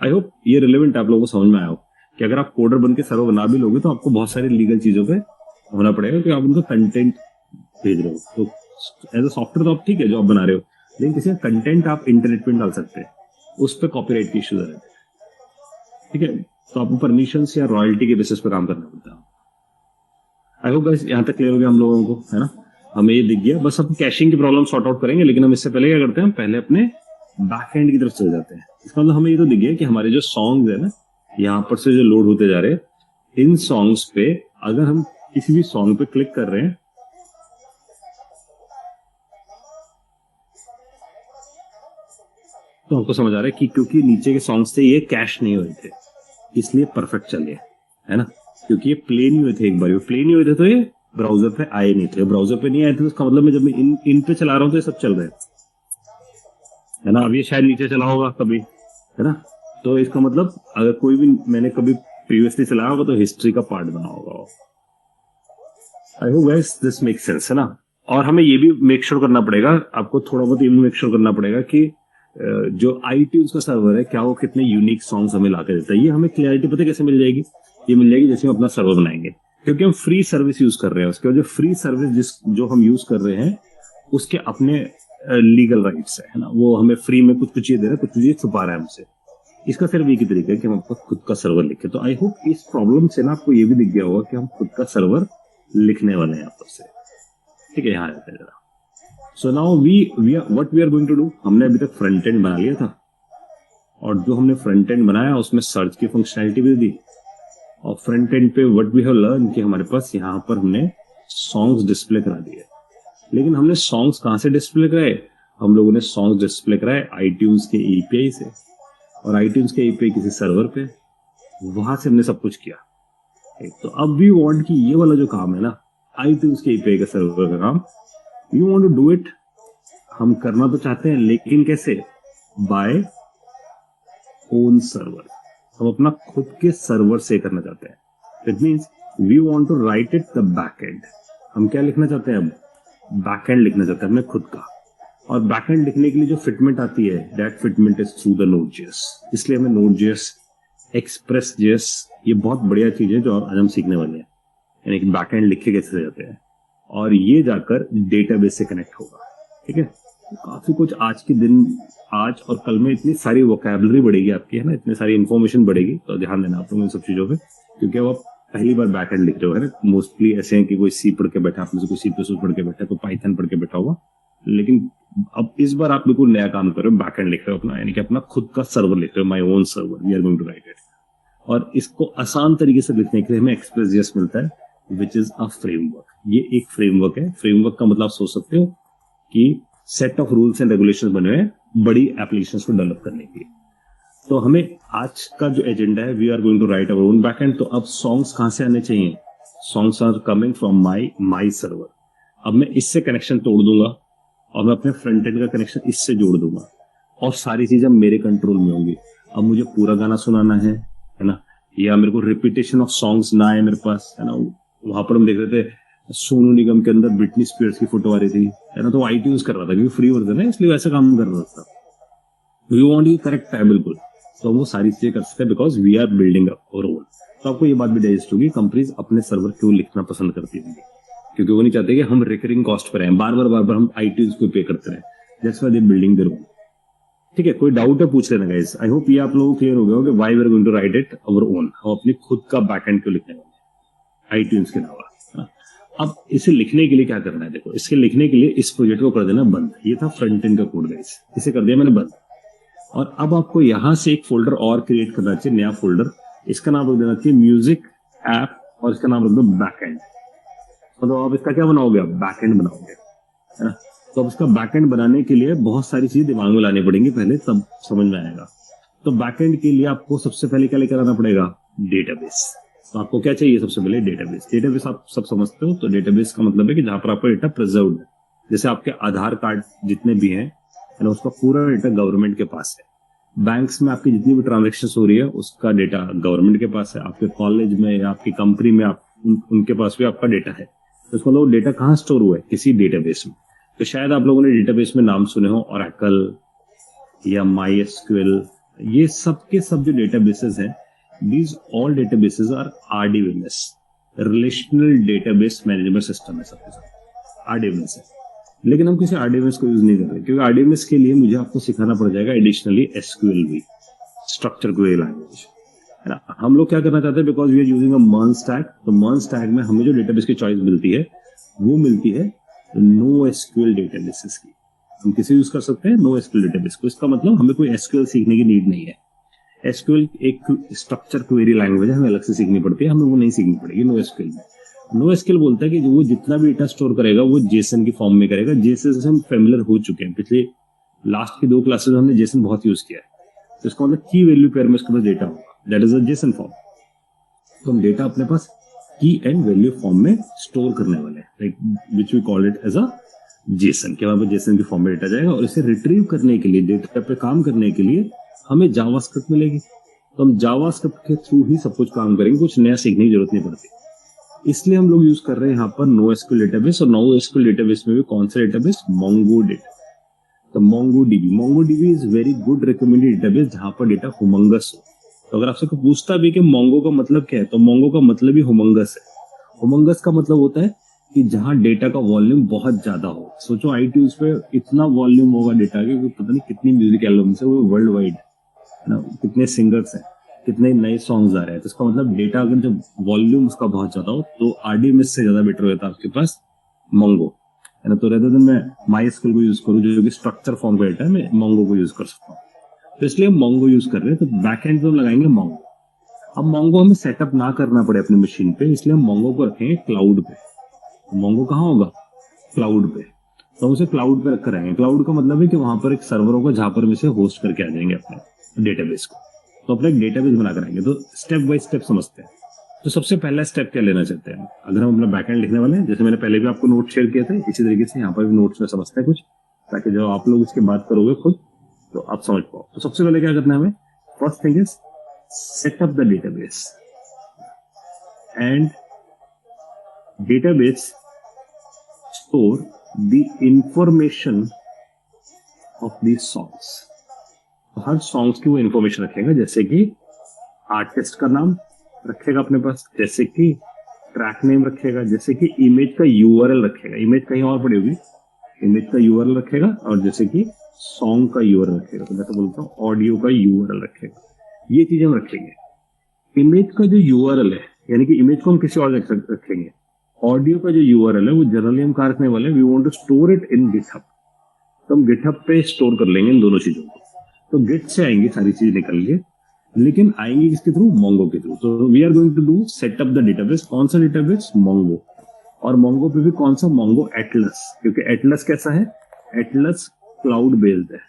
आई होप ये रिलेवेंट आप लोगों को समझ में आया हो कि अगर आप कोडर बन के सर्वर बना भी लोगे तो आपको बहुत सारी लीगल चीजों पे होना पड़ेगा, कि आप उनका कंटेंट भेज रहे हो। तो एज अ सॉफ्टवेयर तो आप ठीक है जो आप बना रहे हो, लेकिन किसी का कंटेंट आप इंटरनेट पे डाल सकते हैं, उस पर कॉपीराइट की इश्यूज रहते हैं, ठीक है। तो आपको परमिशन या रॉयल्टी के बेसिस पे काम करना पड़ता है। आई होप गाइस यहाँ तक क्लियर हो गया हम लोगों को, है ना। हमें ये दिख गया, बस हम कैशिंग की प्रॉब्लम सॉर्ट आउट करेंगे। लेकिन हम इससे पहले क्या करते हैं, हम पहले अपने बैक एंड की तरफ चले जाते हैं। इसका मतलब हमें ये तो दिख गया कि हमारे जो सॉन्ग्स है ना, यहाँ पर से जो लोड होते जा रहे हैं, इन सॉन्ग्स पे अगर हम किसी भी सॉन्ग पे क्लिक कर रहे हैं तो हमको समझ आ रहा है कि क्योंकि नीचे के सॉन्ग्स थे ये कैश नहीं हुए थे, इसलिए परफेक्ट चले, है ना। क्योंकि ये प्ले नहीं हुए थे, एक बार प्ले नहीं हुए थे तो ये ब्राउजर पे आए नहीं थे। ब्राउजर पे नहीं आए थे तो इसका मतलब मैं जब मैं इन पे चला रहा हूँ तो ये सब चल रहे हैं, है ना। अब ये शायद नीचे चला होगा कभी, है ना। तो इसका मतलब अगर कोई भी मैंने कभी प्रीवियसली चलाया होगा तो हिस्ट्री का पार्ट बना होगा। I hope guys this make sense, है ना। और हमें ये भी मेक श्योर करना पड़ेगा, आपको थोड़ा बहुत ये भी मेक श्योर करना पड़ेगा कि जो iTunes का सर्वर है क्या वो कितने यूनिक सॉन्ग्स हमें ला के देता है। ये हमें क्लैरिटी पता कैसे मिल जाएगी, ये मिल जाएगी जैसे हम अपना सर्वर बनाएंगे, क्योंकि हम फ्री सर्विस यूज कर रहे हैं। उसके बाद जो फ्री सर्विस जो हम यूज कर रहे हैं उसके अपने लीगल राइट्स है ना, वो हमें फ्री में कुछ कुछ ये दे रहा है, कुछ कुछ ये छुपा रहा है हमसे। इसका सिर्फ एक ही तरीका है कि हम आपका खुद का सर्वर लिखें। तो आई होप इस प्रॉब्लम से ना आपको ये भी दिख गया होगा कि हम खुद का सर्वर लिखने वाले हैं यहाँ पर से, ठीक है। यहाँ आते हैं जरा। So now what we are going to do, हमने अभी तक फ्रंट एंड बना लिया था, और जो हमने फ्रंट एंड बनाया उसमें सर्च की फंक्शनैलिटी भी दी, और फ्रंट एंड पे व्हाट वी हैव लर्न कि हमारे पास यहाँ पर हमने सॉन्ग्स डिस्प्ले करा दिए। लेकिन हमने सॉन्ग्स कहाँ से डिस्प्ले कराए, हम लोगों ने सॉन्ग्स डिस्प्ले कराए iTunes के API से, और iTunes के API किसी सर्वर पे, वहां से हमने सब कुछ किया। तो अब वी वांट कि ये वाला जो काम है ना iTunes के API का सर्वर का काम, we want to do it, हम करना तो चाहते हैं लेकिन कैसे, बाय ओन सर्वर। हम अपना खुद के सर्वर से करना चाहते हैं। It means we want to write it the backend. हम क्या लिखना चाहते हैं, अब बैकएंड लिखना चाहते हैं अपने खुद का। और बैकएंड लिखने के लिए जो फिटमेंट आती है, that fitment is through the Node.js। इसलिए हमें Node.js, Express.js, ये बहुत बढ़िया चीज है जो आज हम सीखने वाले हैं, यानी कि बैकएंड लिखे कैसे जाते हैं, और ये जाकर डेटाबेस से कनेक्ट होगा, ठीक है। काफी कुछ आज के दिन, आज और कल में इतनी सारी वोकैबुलरी बढ़ेगी आपकी, है ना, इतनी सारी इन्फॉर्मेशन बढ़ेगी। तो ध्यान देना आप लोग इन सब चीजों पे, क्योंकि अब आप पहली बार बैकएंड लिख रहे हो, है ना। मोस्टली ऐसे हैं कि कोई सी पढ़ के बैठा, आप में से कोई C++ पढ़ के बैठा, कोई पाइथन पढ़ के बैठा होगा, लेकिन अब इस बार आप बिल्कुल नया काम कर रहे हो, बैकएंड लिख रहे हो अपना, यानी कि अपना खुद का सर्वर लिख रहे हो, my own server, we are going to write it. और इसको आसान तरीके से लिखने के लिए हमें Express.js मिलता है, विच इज अ फ्रेमवर्क। ये एक फ्रेमवर्क है। फ्रेमवर्क का मतलब आप सोच सकते हो कि set of rules and regulations बने हुए हैं बड़ी एप्लीकेशंस को डेवलप करने के लिए। तो हमें आज का जो एजेंडा है, we are going to write our own backend. तो अब सॉन्ग्स कहां से आने चाहिए, songs are coming from my server. अब मैं इससे कनेक्शन तोड़ दूंगा और मैं अपने फ्रंट एंड का कनेक्शन इससे जोड़ दूंगा, और सारी चीजें मेरे कंट्रोल में होंगी। अब मुझे पूरा गाना सुनाना है ना, या मेरे को रिपीटेशन ऑफ सॉन्ग्स ना है मेरे पास, है ना। वहां पर हम देख रहे थे सोनू निगम के अंदर ब्रिटनी स्पीयर्स की फोटो आ रही थी, है ना, तो iTunes कर रहा था क्योंकि फ्री वर्जन है, इसलिए वैसा काम कर रहा था। वी वांट ये करेक्ट है बिल्कुल, तो हम वो सारी चीजें कर सकते हैं because we are building up our own. तो आपको ये बात भी डाइजेस्ट होगी कंपनीज अपने सर्वर क्यों लिखना पसंद करती होंगी, क्योंकि वो नहीं चाहते कि हम रिकरिंग कॉस्ट पर आए, बार बार हम आईटी को पे करते रहे। That's why they building their own. ठीक है, कोई डाउट है पूछ लेना गाइस। आई होप ये आप लोगों को क्लियर हो गया हो कि why we are going to write it our own. हम अपनी खुद का बैकएंड क्यों लिखने वाले आईट्यून्स के अलावा। हाँ। अब इसे लिखने के लिए क्या करना है, देखो इसके लिखने के लिए इस प्रोजेक्ट को कर देना बंद। ये था फ्रंट एंड का कोड गाइस, इसे कर दिया मैंने बंद। और अब आपको यहां से एक फोल्डर और क्रिएट करना चाहिए, नया फोल्डर। इसका नाम रख देना चाहिए म्यूजिक ऐप, और इसका नाम रख दो बैकएंड। मतलब आप इसका क्या बनाओगे, आप बैकएंड बनाओगे, है ना। तो अब इसका बैकएंड बनाने के लिए बहुत सारी चीजें दिमाग में लानी पड़ेंगी पहले, तब समझ में आएगा। तो बैकएंड के लिए आपको सबसे पहले क्या लेकर आना पड़ेगा, डेटाबेस। तो आपको क्या चाहिए सबसे पहले, डेटाबेस। डेटाबेस आप सब समझते हो, तो डेटाबेस का मतलब है कि जहां पर आपका डेटा प्रिजर्व्ड है। जैसे आपके आधार कार्ड जितने भी हैं, है ना, उसका पूरा डेटा गवर्नमेंट के पास है। बैंक्स में आपकी जितनी भी ट्रांजेक्शन हो रही है उसका डेटा गवर्नमेंट के पास है। आपके कॉलेज में या आपकी कंपनी में उनके पास भी आपका डेटा है। तो उसका मतलब डेटा कहाँ स्टोर हुआ है, किसी डेटाबेस में। तो शायद आप लोगों ने डेटाबेस में नाम सुने हो, ओरेकल या माईएसक्यूएल, ये सब के सब जो डेटाबेसेस हैं, these all databases are RDBMS, relational database management system है सबके साथ, आरडीबीएमएस है। लेकिन हम किसी आरडीबीएमएस को यूज नहीं कर रहे, क्योंकि आरडीबीएमएस के लिए मुझे आपको सिखाना पड़ जाएगा एडिशनली एसक्यूएल भी, स्ट्रक्चर क्वेरी लैंग्वेज, है ना। हम लोग क्या करना चाहते हैं, because we are using a merge tag. तो मर्ज टैग में हमें जो डेटाबेस की चॉइस मिलती है वो मिलती है नो एसक्यूएल डेटाबेसेस की। हम किसे यूज कर सकते हैं, नो एसक्यूएल डेटाबेस को। इसका मतलब हमें कोई एसक्यूएल सीखने की नीड नहीं है। एसक्यूएल एक स्ट्रक्चर क्वेरी लैंग्वेज है, हमें अलग से सीखनी पड़ती है, हमें वो नहीं सीखनी पड़ेगी नो एसक्यूएल में। नो एसक्यूएल बोलता है कि वो जितना भी डेटा स्टोर करेगा वो जेसन की फॉर्म में करेगा। जेसन से हम फेमिलियर हो चुके हैं, पिछले लास्ट की 2 क्लासेस में हमने जेसन बहुत यूज किया है। तो इसका मतलब की वैल्यू पेयर में इसके पास डेटा होगा, that is a JSON form. तो हम डेटा अपने पास की एंड वैल्यू फॉर्म में स्टोर करने वाले हैं, like which we call it as a JSON, के वहां पर जेसन की फॉर्म में डेटा जाएगा। और इसे रिट्रीव करने के लिए, डेटा पे काम करने के लिए हमें जावास्क्रिप्ट मिलेगी। तो हम जावास्क्रिप्ट के थ्रू ही सब कुछ काम करेंगे, कुछ नया सीखने की जरूरत नहीं पड़ती। इसलिए हम लोग यूज कर रहे हैं यहाँ पर नो एसक्यूएल डेटाबेस। और नो एसक्यूएल डेटाबेस में भी कौन सा डेटाबेस, मोंगोडीबी। तो MongoDB is very good recommended database जहां पर डेटा हुमंगस हो। तो अगर आपसे कोई पूछता भी कि मोंगो का मतलब क्या है, तो मोंगो का मतलब ही हुमंगस है। हुमंगस का मतलब होता है कि जहां डेटा का वॉल्यूम बहुत ज्यादा हो। सोचो आईट्यून्स पे इतना वॉल्यूम होगा डेटा के, पता नहीं कितनी म्यूजिक एल्बम्स है वो वर्ल्ड वाइड, है ना, कितने सिंगर्स हैं, कितने नए सॉन्ग्स आ रहे हैं। तो इसका मतलब डेटा अगर जब वॉल्यूम उसका बहुत ज्यादा हो तो आरडीएमएस से ज्यादा बेटर रहता है आपके पास मोंगो, है ना। तो रेदर देन मैं माईएसक्यूएल को यूज करूँ जो कि स्ट्रक्चर फॉर्म का डेटा है, मैं मोंगो को यूज कर सकता हूँ। तो इसलिए हम मोंगो यूज कर रहे हैं। तो बैकएंड पे हम लगाएंगे मोंगो। अब मोंगो हमें सेटअप ना करना पड़े अपनी मशीन पे, इसलिए हम मोंगो को रखेंगे क्लाउड पे। मोंगो कहाँ होगा, क्लाउड पे। तो हम उसे क्लाउड पे रख कर आएंगे। क्लाउड का मतलब है कि वहां पर एक सर्वर होगा जहां पर हम इसे होस्ट करके आ जाएंगे अपने डेटाबेस को। तो अपना एक डेटाबेस बना कर आएंगे। तो स्टेप बाय स्टेप समझते हैं। तो सबसे पहला स्टेप क्या लेना चाहते हैं, अगर हम अपना बैकएंड लिखने वाले हैं, जैसे मैंने पहले भी आपको नोट शेयर किए थे, इसी तरीके से यहाँ पर भी नोट्स में समझते हैं कुछ, ताकि जब आप लोग इसकी बात करोगे खुद तो आप समझ पाओ। तो सबसे पहले क्या करना है हमें, first thing is set up the database. And database store the information of the songs. तो हर सॉन्ग्स की वो इंफॉर्मेशन रखेगा, जैसे कि आर्टिस्ट का नाम रखेगा अपने पास, जैसे कि ट्रैक नेम रखेगा, जैसे कि इमेज का यूआरएल रखेगा, इमेज कहीं और पड़ी होगी, इमेज का यूआरएल रखेगा, और जैसे कि सॉन्ग का यूआरएल रखेगा। तो मैं तो बोलता हूँ ऑडियो का यूआरएल रखेगा। ये चीजें हम रखेंगे। इमेज का जो यूआरएल है, यानी कि इमेज को हम किसी और जगह रखेंगे। ऑडियो का जो यूआरएल है वो जनरली हम कहाँ रखने वाले हैं, we want to store it in GitHub. तो हम गिटहब पे स्टोर कर लेंगे इन दोनों चीजों को। तो गिट से आएंगी सारी चीज निकल के, लेकिन आएंगी किसके थ्रू, मोंगो के थ्रू। तो we are going to do setup the database. कौन सा डेटाबेस, मोंगो। और मोंगो पे भी कौन सा, मोंगो एटलस। क्योंकि एटलस कैसा है, एटलस क्लाउड बेस्ड है,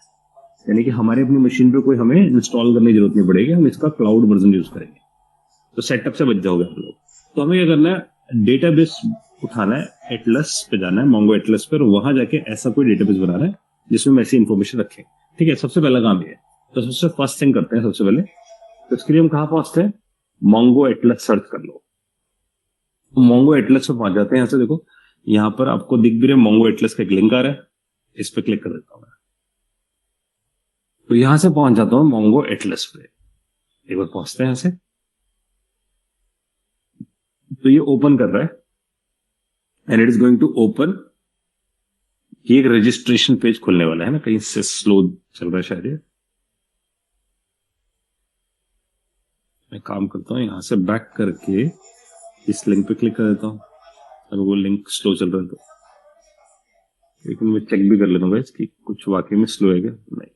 यानी कि हमारे अपनी मशीन पे कोई हमें इंस्टॉल करने की जरूरत नहीं पड़ेगी, हम इसका क्लाउड वर्जन यूज करेंगे। तो सेटअप से बच जाओगे आप लोग। तो हमें क्या करना है, डेटाबेस उठाना है, एटलस पे जाना है, मोंगो एटलस पर, वहां जाके ऐसा कोई डेटाबेस बनाना है जिसमें हम ऐसी इंफॉर्मेशन रखें। ठीक है, सबसे पहला काम ये है। तो सबसे फर्स्ट थिंग करते हैं, सबसे पहले तो इसके लिए हम कहाँ पहुंचते हैं, मोंगो एटलस सर्च कर लो। तो मोंगो एटलस पे पहुंच जाते हैं। यहाँ से देखो, यहाँ पर आपको दिख भी रहे मोंगो एटलस का एक लिंक आ रहा है, इस पे क्लिक कर देता हूँ मैं। तो यहां से पहुंच जाता हूँ मोंगो एटलस पे। एक बार पहुंचते हैं यहाँ से। तो ये ओपन कर रहा है and it is going to open. ये एक रजिस्ट्रेशन पेज खुलने वाला है ना, कहीं से स्लो चल रहा है शायद ये। मैं काम करता हूँ यहाँ से बैक करके इस लिंक पे क्लिक कर देता हूँ, अगर वो लिंक स्लो चल रहा है तो। लेकिन मैं चेक भी कर लेता हूँ कि कुछ वाकई में स्लो है क्या। नहीं,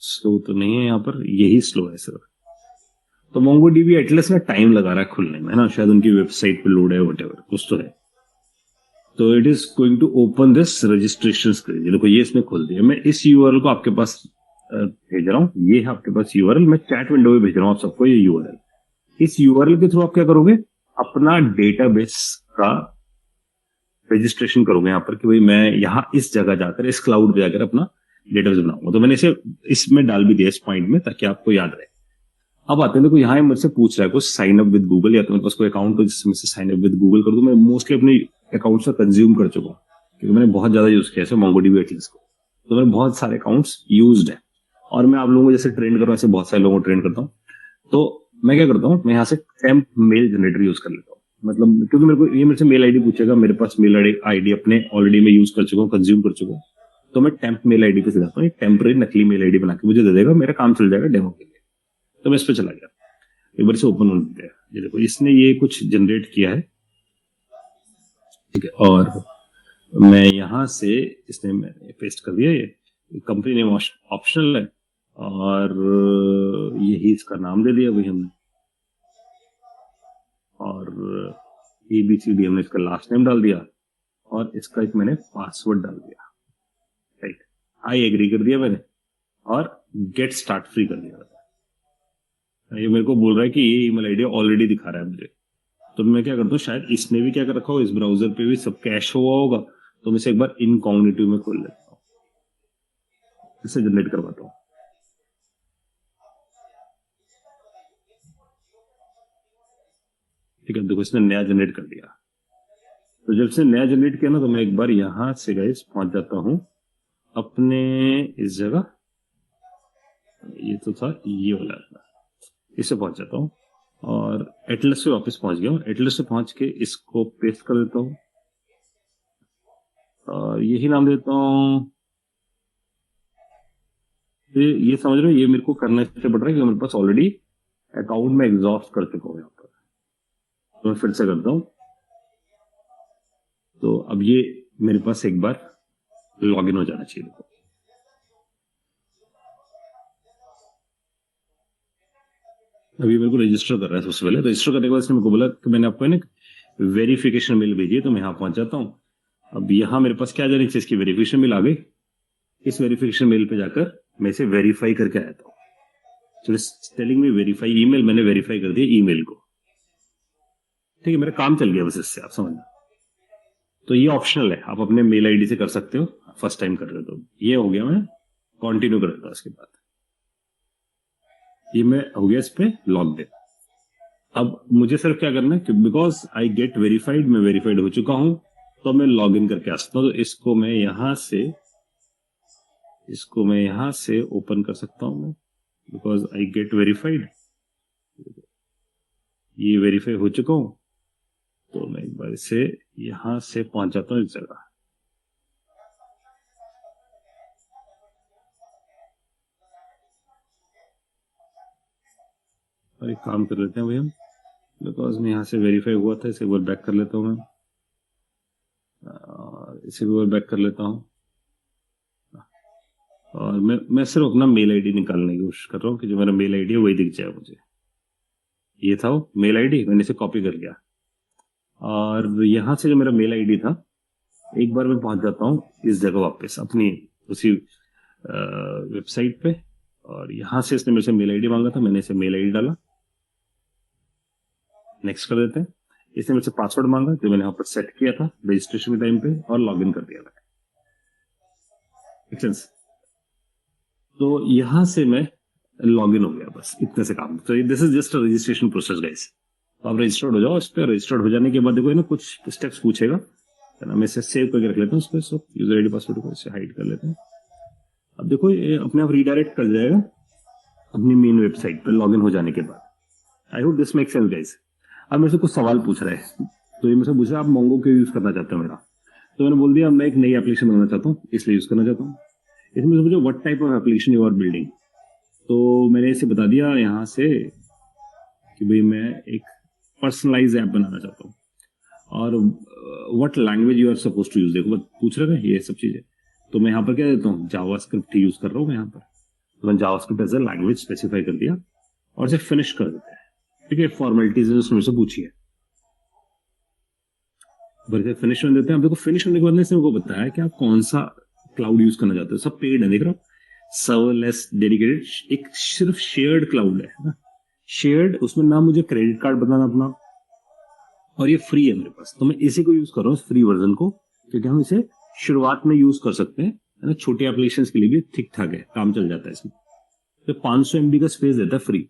स्लो तो नहीं है, यहाँ पर यही स्लो है सिर्फ। तो MongoDB एटलस में टाइम लगा रहा है खुलने में, है ना, शायद उनकी वेबसाइट पे लोड है, वटेवर कुछ तो है। तो it is going to open this registration screen. देखो ये इसने खोल दिया। मैं इस यूआरएल को आपके पास भेज रहा हूँ, ये है आपके पास यूआरएल। मैं चैट विंडो में भेज रहा हूँ आप सबको ये यूआरएल। इस यूआरएल के थ्रू आप क्या करोगे, अपना डेटाबेस का रजिस्ट्रेशन करोगे यहाँ पर कि भाई मैं यहाँ इस जगह जाकर, इस क्लाउड पे जाकर अपना डेटाबेस बनाऊंगा। तो मैंने इसे इसमें डाल भी दिया इस पॉइंट में, ताकि आपको याद रहे। अब आते हैं, देखो यहाँ मुझसे पूछ रहा है कुछ साइन अप विद गूगल, या तो मेरे पास कोई अकाउंट हो जिसमें से साइन अप विद गूगल कर दूं। मैं मोस्टली अपने अकाउंट से कंज्यूम कर चुका हूँ, क्योंकि मैंने बहुत ज्यादा यूज किया है MongoDB एटलस को। तो मेरे बहुत सारे अकाउंट्स यूज्ड है, और मैं आप लोगों को जैसे ट्रेन कर रहा हूँ ऐसे बहुत सारे लोगों को ट्रेन करता हूँ। तो मैं क्या करता हूँ, मैं यहाँ से टेम्प मेल जनरेटर यूज कर लेता हूँ। मतलब क्योंकि मेरे को ये मेरे से मेल आईडी पूछेगा, मेरे पास मेल आईडी अपने ऑलरेडी मैं यूज कर चुका हूँ, कंज्यूम कर चुका हूँ। तो मैं टेम्प मेल आईडी पे से जाता हूँ, टेम्पररी नकली मेल आईडी बना के मुझे दे देगा, मेरा काम चल जाएगा डेमो के लिए। तो मैं इस पे चला गया, एक बार से ओपन होने दिया। ये देखो इसने ये कुछ जनरेट किया है, ठीक है। और मैं यहां से इसने मैंने पेस्ट कर दिया। ये कंपनी नेम ऑप्शनल है, और यही इसका नाम दे दिया भाई हमने, और ABCD हमने इसका लास्ट नेम डाल दिया, और इसका एक मैंने पासवर्ड डाल दिया, राइट। आई एग्री कर दिया मैंने, और गेट स्टार्ट फ्री कर दिया। ये मेरे को बोल रहा है कि ये ईमेल आईडी ऑलरेडी दिखा रहा है मुझे। तो मैं क्या करता हूँ, शायद इसने भी क्या कर रखा हो, इस ब्राउजर पे भी सब कैश हुआ होगा। तो मैं इसे एक बार इनकॉग्निटिव में खोल लेता हूँ, इसे जनरेट करवाता हूँ। ठीक है, देखो इसने नया जनरेट कर दिया। तो जब से नया जनरेट किया ना, तो मैं एक बार यहां से गाइस पहुंच जाता हूं अपने इस जगह। ये तो था ये वाला, इससे पहुंच जाता हूं, और एटलस से वापस पहुंच गया हूं। एटलस से पहुंच के इसको पेस्ट कर देता हूं, और यही नाम देता हूं। ये समझ रहे हो, ये मेरे को करना इससे पड़ रहा है कि मेरे पास ऑलरेडी अकाउंट में एग्जॉस्ट कर चुका हूं यहाँ पर। तो मैं फिर से करता हूं। तो अब ये मेरे पास एक बार लॉगिन हो जाना चाहिए। देखो अभी मेरे को रजिस्टर कर रहा है। सबसे पहले रजिस्टर करने के बाद इसने मेरे को बोला कि मैंने आपको ना वेरिफिकेशन मेल भेजी है, तो मैं यहाँ पहुंच जाता हूँ। अब यहाँ मेरे पास क्या जानी चाहिए, इसकी वेरिफिकेशन मेल आ गई। इस वेरिफिकेशन मेल पे जाकर मैं इसे वेरीफाई करके आया था। तो टेलिंग में वेरीफाई ईमेल, मैंने वेरीफाई कर दिया ईमेल को। ठीक है, मेरा काम चल गया बस इससे, आप समझना। तो ये ऑप्शनल है, आप अपने मेल आईडी से कर सकते हो, फर्स्ट टाइम कर रहे हो तो। ये हो गया, मैं कंटिन्यू कर देता हूं। उसके बाद ये मैं हो गया इस पे लॉग इन। अब मुझे सिर्फ क्या करना है कि बिकॉज आई गेट वेरीफाइड, मैं वेरीफाइड हो चुका हूं, तो मैं लॉग इन करके आ सकता हूं। तो इसको मैं यहां से ओपन कर सकता हूं मैं, बिकॉज आई गेट वेरीफाइड। ये वेरीफाई हो चुका हूं, तो मैं एक बार इसे यहां से पहुंच जाता हूं इस जगह। और एक काम कर लेते हैं भाई हम, बिकॉज मैं यहां से वेरीफाई हुआ था, इसे एक बार बैक कर लेता हूं मैं, इसे एक बार बैक कर लेता हूं। और मैं सिर्फ अपना मेल आईडी निकालने की कोशिश कर रहा हूँ कि जो मेरा मेल आईडी है वही दिख जाए मुझे। ये था वो मेल आईडी, मैंने इसे कॉपी कर लिया। और यहां से जो मेरा मेल आईडी था, एक बार मैं पहुंच जाता हूँ इस जगह वापस अपनी उसी वेबसाइट पे। और यहां से इसने मेरे से मेल आईडी मांगा था, मैंने इसे मेल आईडी डाला, नेक्स्ट कर देते हैं। इसने मेरे से पासवर्ड मांगा जो मैंने यहाँ पर सेट किया था रजिस्ट्रेशन के टाइम पे, और लॉग इन कर दिया था। तो यहां से मैं लॉग इन हो गया, बस इतने से काम। तो this is just a registration process guys. तो आप रजिस्टर्ड हो जाओ इस पर। रजिस्टर्ड हो जाने के बाद देखो ना कुछ स्टेप्स पूछेगा, मैं इसे सेव करके रख लेता हूँ इसको। सब यूजर आईडी पासवर्ड को इसे हाइड कर लेते हैं। अब देखो ये अपने आप रीडायरेक्ट कर जाएगा अपनी मेन वेबसाइट पे लॉगिन हो जाने के बाद। I hope this make sense guys. अब मेरे से कुछ सवाल पूछ रहे हैं, तो ये मेरे से पूछ रहा है आप मोंगो क्यों यूज करना चाहते हो मेरा। तो मैंने बोल दिया मैं एक नई एप्लीकेशन बनाना चाहता हूँ इसलिए यूज करना चाहता हूँ। इसमें से पूछो what type of application you are building. तो मैंने इसे बता दिया यहाँ से कि भाई मैं एक पर्सनलाइज ऐप बनाना चाहता हूँ, और what language you are suppose to use. देखो पूछ रहे थे ये सब चीजें, तो मैं यहाँ पर क्या देता हूँ, जावास्क्रिप्ट यूज कर रहा हूँ मैं यहाँ पर। तो मैंने JavaScript as a language specify कर दिया और इसे फिनिश कर देते हैं। ठीक है, फॉर्मेलिटीज उसमें से पूछिए, फिनिश होने देते हैं। अब देखो फिनिश होने के बाद इसने को बताया कि आप कौन सा क्लाउड यूज करना चाहते हो। सब पेड है, देख रहे हो, सर्वलेस डेडिकेटेड, एक सिर्फ शेयर्ड क्लाउड है ना, शेयर्ड। उसमें ना मुझे क्रेडिट कार्ड बताना अपना, और ये फ्री है मेरे पास, तो मैं इसी को यूज कर रहा हूँ, फ्री वर्जन को, क्योंकि हम इसे शुरुआत में यूज कर सकते हैं, है ना। छोटे एप्लीकेशन के लिए भी ठीक ठाक है, काम चल जाता है इसमें। तो 500 MB का स्पेस देता है फ्री,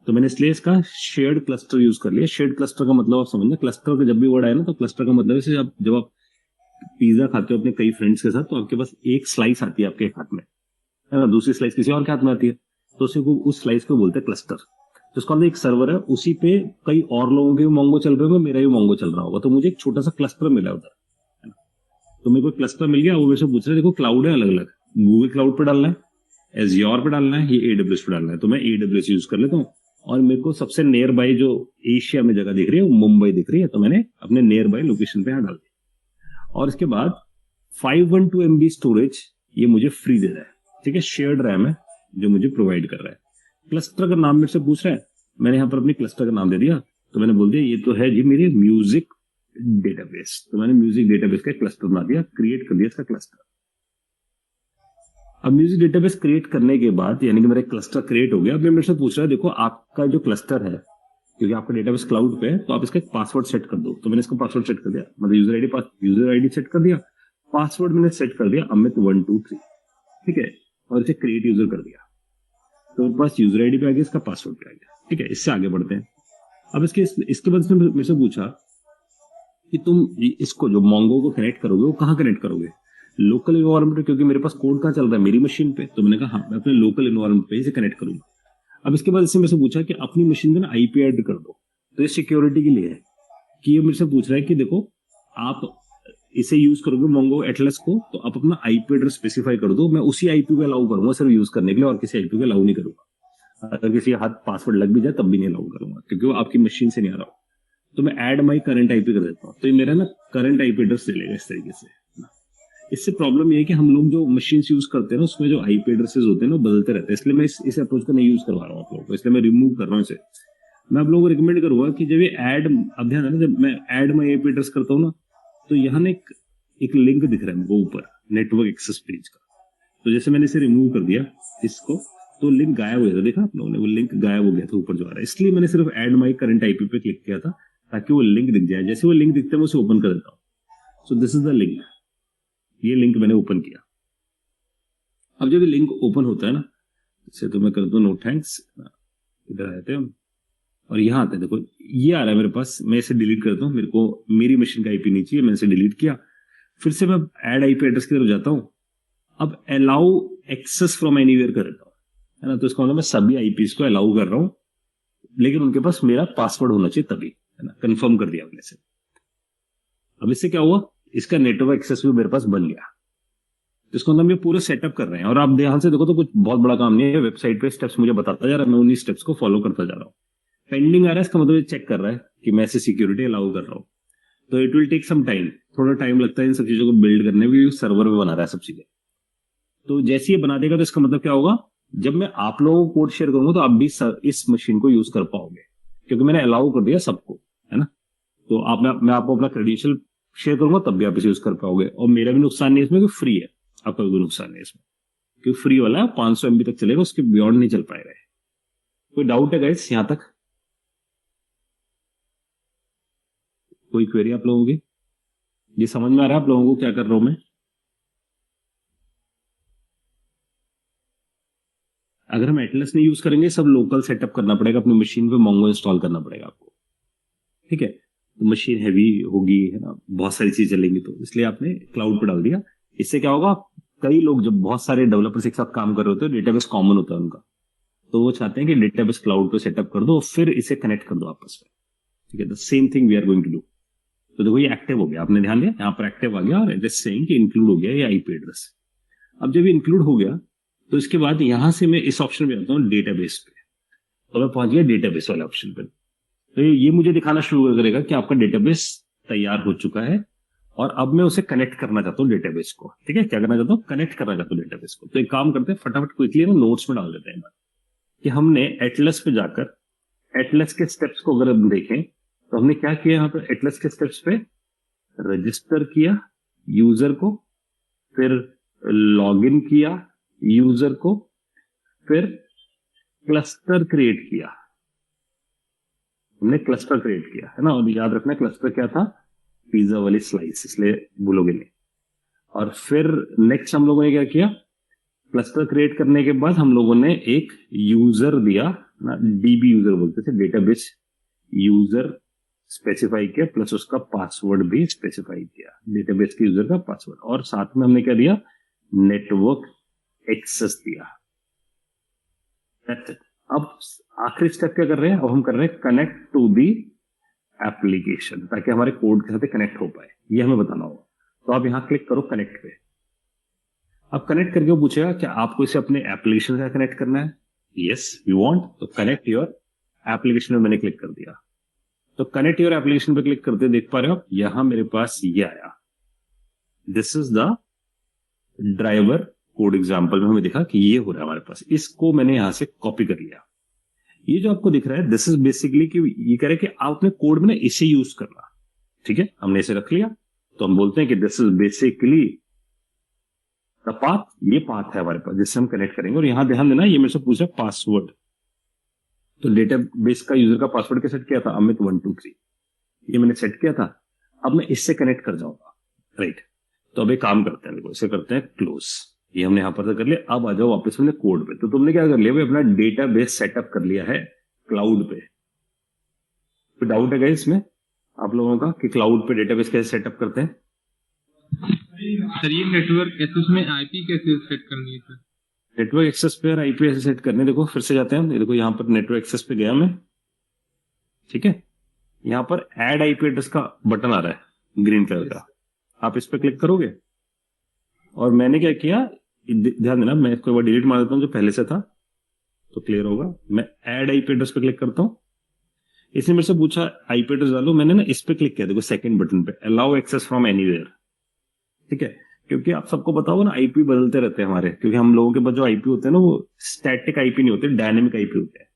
तो मैंने इसलिए इसका शेयर्ड क्लस्टर यूज कर लिया। शेयर्ड क्लस्टर का मतलब आप समझना, क्लस्टर का जब भी वर्ड आए ना, तो क्लस्टर का मतलब है जब आप पिज्जा खाते हो अपने कई फ्रेंड्स के साथ, तो आपके पास एक स्लाइस आती है आपके हाथ में, है ना, दूसरी स्लाइस किसी और के हाथ में आती है, तो उस स्लाइस को बोलते हैं क्लस्टर। तो उसका एक सर्वर है, उसी पे कई और लोगों के भी मोंगो चल रहे होंगे, मेरा भी मोंगो चल रहा होगा, तो मुझे एक छोटा सा क्लस्टर मिला उधर, है ना। तो मेरे को क्लस्टर मिल गया, वो मेरे से पूछ रहे देखो क्लाउड है अलग अलग, गूगल क्लाउड पे डालना है, एज़्योर पे डालना है, ये AWS पे डालना है, तो मैं AWS यूज कर लेता हूँ। और मेरे को सबसे नियर बाय जो एशिया में जगह दिख रही है वो मुंबई दिख रही है, तो मैंने अपने नियर बाय लोकेशन पे यहाँ डाल दिया। और इसके बाद 512 MB स्टोरेज ये मुझे फ्री दे रहा है, ठीक है, शेयर्ड रैम है जो मुझे प्रोवाइड कर रहा है। क्लस्टर का नाम मेरे से पूछ रहा है, मैंने यहाँ पर अपनी क्लस्टर का नाम दे दिया, तो मैंने बोल दिया ये तो है जी मेरे म्यूजिक डेटाबेस, तो मैंने म्यूजिक डेटाबेस का क्लस्टर बना दिया, क्रिएट कर दिया इसका क्लस्टर। अब म्यूजिक डेटाबेस क्रिएट करने के बाद, यानी कि मेरा क्लस्टर क्रिएट हो गया। अब मेरे से पूछ रहा है देखो आपका जो क्लस्टर है, क्योंकि आपका डेटाबेस क्लाउड पे है, तो आप इसका एक पासवर्ड सेट कर दो। तो मैंने इसका पासवर्ड सेट कर दिया, मतलब यूजर आईडी सेट कर दिया, पासवर्ड मैंने सेट कर दिया अमित123, ठीक है, और इसे क्रिएट यूजर कर दिया। तो मेरे पास यूजर आईडी पे आ गया, इसका पासवर्ड पे आ गया, ठीक है। इससे आगे बढ़ते हैं। अब इसके बाद मेरे से पूछा कि तुम इसको जो मोंगो को कनेक्ट करोगे वो कहाँ कनेक्ट करोगे, लोकल इन्वायरमेंट, क्योंकि मेरे पास कोड कहाँ चल रहा है, मेरी मशीन पे। तो मैंने कहा हाँ, मैं अपने लोकल इन्वायरमेंट पे इसे कनेक्ट करूंगा। अब इसके बाद इससे मेरे से पूछा कि अपनी मशीन पे ना IP ऐड कर दो, तो ये सिक्योरिटी के लिए है कि ये मेरे से पूछ रहा है कि देखो आप इसे यूज करोगे मोंगो एटलस को, तो आप अपना IP एड्रेस स्पेसिफाई कर दो, मैं उसी IP को अलाउ करूंगा सिर्फ यूज करने के लिए, और किसी IP को अलाउ नहीं करूंगा। अगर किसी हाथ पासवर्ड लग भी जाए तब भी नहीं अलाउ करूंगा, क्योंकि वो आपकी मशीन से नहीं आ रहा हो। तो मैं ऐड माई करंट IP कर देता हूँ, तो ये मेरा ना करंट IP एड्रेस ले लेगा इस तरीके से। इससे प्रॉब्लम ये है कि हम लोग जो मशीन यूज करते हैं ना, उसमें जो IP एड्रेसेस होते हैं ना बदलते रहते हैं, इसलिए मैं इस अप्रोच को नहीं यूज करवा रहा हूँ आप लोगों को, इसलिए मैं रिमूव कर रहा हूँ इसे। मैं आप लोगों को रिकमेंड करूंगा कि जब ये ऐड, अब ध्यान है ना, जब मैं ऐड माई IP एड्रेस करता हूँ ना, तो यहाँ ना एक लिंक दिख रहा है वो ऊपर, नेटवर्क एक्सेस पेज का। तो जैसे मैंने इसे रिमूव कर दिया इसको, तो लिंक गायब हो गया था, देखा आप लोगों ने, वो लिंक गायब हो गया था ऊपर जो आ रहा है। इसलिए मैंने सिर्फ ऐड माई करंट IP पे क्लिक किया था, ताकि वो लिंक दिख जाए। जैसे वो लिंक दिखता है मैं उसे ओपन कर देता हूँ। सो दिस इज द लिंक, ये लिंक मैंने ओपन किया। अब जब ये लिंक ओपन होता है ना, इसे तो मैं कर दूं नो थैंक्स, इधर आते हैं हम, और यहाँ आते हैं, देखो ये आ रहा है मेरे पास। मैं इसे डिलीट करता हूँ, मेरे को मेरी मशीन का IP नहीं चाहिए, मैंने इसे डिलीट किया। फिर से मैं ऐड IP एड्रेस की तरफ जाता हूँ, अब अलाउ एक्सेस फ्रॉम एनीवेयर कर देता हूँ, है ना। तो इसका मतलब मैं सभी IPs को अलाउ कर रहा हूँ, लेकिन उनके पास मेरा पासवर्ड होना चाहिए तभी, है ना। कंफर्म कर दिया आपने से। अब इससे क्या हुआ, इसका नेटवर्क एक्सेस भी मेरे पास बन गया। तो इसको हम ये पूरे सेटअप कर रहे हैं, और आप ध्यान से देखो तो कुछ बहुत बड़ा काम नहीं है, वेबसाइट पे स्टेप्स मुझे बताता जा रहा है, मैं उन्हीं स्टेप्स को फॉलो करता जा रहा हूँ। पेंडिंग आ रहा है, इसका मतलब ये चेक कर रहा है कि मैं ऐसे सिक्योरिटी अलाउ कर रहा हूँ। तो it will take some time, थोड़ा टाइम लगता है इन सब चीजों को बिल्ड करने में, सर्वर में बना रहा है सब चीजें। तो जैसे ये बना देगा तो इसका मतलब क्या होगा, जब मैं आप लोगों को कोड शेयर करूंगा तो आप भी इस मशीन को यूज कर पाओगे, क्योंकि मैंने अलाउ कर दिया सबको, है ना। तो मैं आपको अपना क्रेडेंशियल शेयर करूंगा तब भी आप इसे यूज कर पाओगे, और मेरा भी नुकसान नहीं है इसमें, फ्री है, आपका भी नुकसान नहीं है इसमें, क्योंकि फ्री वाला है, 500 MB तक चलेगा, उसके बियॉन्ड नहीं चल पाएगा। कोई डाउट है गाइस यहां तक? कोई क्वेरी आप लोगों की? ये समझ में आ रहा है आप लोगों को क्या कर रहा हूं मैं? अगर हम एटलस नहीं यूज करेंगे, सब लोकल सेटअप करना पड़ेगा, अपनी मशीन पे मोंगो इंस्टॉल करना पड़ेगा आपको, ठीक है। तो मशीन हैवी होगी, है ना, बहुत सारी चीजें चलेंगी, तो इसलिए आपने क्लाउड पे डाल दिया। इससे क्या होगा, कई लोग जब बहुत सारे डेवलपर्स एक साथ काम कर रहे होते हैं, डेटाबेस कॉमन होता है उनका, तो वो चाहते हैं कि डेटाबेस क्लाउड पे सेटअप कर दो, फिर इसे कनेक्ट कर दो आपस में। ठीक है, the same thing we are going to do. तो देखो ये एक्टिव हो गया, आपने ध्यान दिया, यहाँ पर एक्टिव आ गया और इट इज सेइंग कि इंक्लूड हो गया ये आईपी एड्रेस। अब जब ये इंक्लूड हो गया तो इसके बाद यहां से मैं इस ऑप्शन पे आता हूँ डेटाबेस पे, तो मैं पहुंच गया डेटाबेस वाले ऑप्शन पे। तो ये मुझे दिखाना शुरू करेगा कि आपका डेटाबेस तैयार हो चुका है और अब मैं उसे कनेक्ट करना चाहता हूँ डेटाबेस को। ठीक है, क्या करना चाहता हूँ, कनेक्ट करना चाहता हूँ डेटाबेस को। तो एक काम करते हैं, फटाफट क्विकली ना नोट्स में डाल देते हैं कि हमने एटलस पे जाकर एटलस के स्टेप्स को अगर हम देखें तो हमने क्या किया यहाँ पर एटलस के स्टेप्स पे, रजिस्टर किया यूजर को, फिर लॉगिन किया यूजर को, फिर क्लस्टर क्रिएट किया, हमने क्लस्टर क्रिएट किया है ना। और याद रखना क्लस्टर क्या था, पिज्जा वाली स्लाइस, इसलिए भूलोगे नहीं। और फिर नेक्स्ट हम लोगों ने क्या किया, क्लस्टर क्रिएट करने के बाद हम लोगों ने एक यूजर दिया ना, डीबी यूजर बोलते थे, डेटाबेस यूजर स्पेसिफाई किया, प्लस उसका पासवर्ड भी स्पेसिफाई किया, डेटाबेस के यूजर का पासवर्ड। और साथ में हमने क्या दिया, नेटवर्क एक्सेस दिया। That's it. अब आखिरी स्टेप क्या कर रहे हैं, अब हम कर रहे हैं कनेक्ट टू दी एप्लीकेशन, ताकि हमारे कोड के साथ कनेक्ट हो पाए, ये हमें बताना होगा। तो आप यहां क्लिक करो कनेक्ट पे। अब कनेक्ट करके वो पूछेगा क्या आपको इसे अपने एप्लीकेशन से कनेक्ट करना है, यस यू वांट, तो कनेक्ट योर एप्लीकेशन में मैंने क्लिक कर दिया। तो कनेक्ट योर एप्लीकेशन पे क्लिक करते देख पा रहे हो आप, यहां मेरे पास ये आया, this is the driver code example में हमें दिखा कि ये हो रहा है हमारे पास। इसको मैंने यहां से कॉपी कर लिया। ये जो आपको दिख रहा है दिस इज बेसिकली कि ये कह रहे हैं कि आप अपने कोड में ना इसे यूज करना। ठीक है, हमने इसे रख लिया, तो हम बोलते हैं कि this is basically the path, ये पाथ है हमारे पास जिससे हम कनेक्ट करेंगे। और यहां ध्यान देना, ये मेरे से पूछा पासवर्ड, तो डेटाबेस का यूजर का पासवर्ड क्या सेट किया था, अमित123, ये मैंने सेट किया था। अब मैं इससे कनेक्ट कर जाऊंगा, राइट। तो अब एक काम करते हैं, देखो इसे करते हैं क्लोज, ये हमने यहां पर कर लिया। अब आ जाओ वापस हमने कोड पे। तो तुमने क्या कर लिया भाई, अपना डेटाबेस सेटअप कर लिया है क्लाउड पे। तो डाउट है गाइस इसमें आप लोगों का कि क्लाउड पे डेटाबेस कैसे सेटअप करते हैं? सर ये नेटवर्क एक्सेस में आईपी कैसे सेट करनी है सर? नेटवर्क एक्सेस पे और आईपी ऐसे सेट करने, देखो फिर से जाते हैं हम, ये देखो यहाँ पर नेटवर्क एक्सेस पे गया मैं। ठीक है, यहाँ पर ऐड आईपी एड्रेस का बटन आ रहा है ग्रीन कलर का, आप इस पर क्लिक करोगे। और मैंने क्या किया, ध्यान देना, मैं इसको एक बार डिलीट मार देता हूँ जो पहले से था, तो क्लियर होगा। मैं ऐड आईपी एड्रेस पे क्लिक करता हूँ, इसने मेरे से पूछा आईपी एड्रेस डालो, मैंने ना इस पे क्लिक किया, देखो सेकंड बटन पे, अलाउ एक्सेस फ्रॉम एनीवेयर। ठीक है, क्योंकि आप सबको पता होगा ना आईपी बदलते रहते हैं हमारे, क्योंकि हम लोगों के पास जो आईपी होते हैं ना वो स्टैटिक आईपी नहीं होते, डायनेमिक आईपी होते हैं।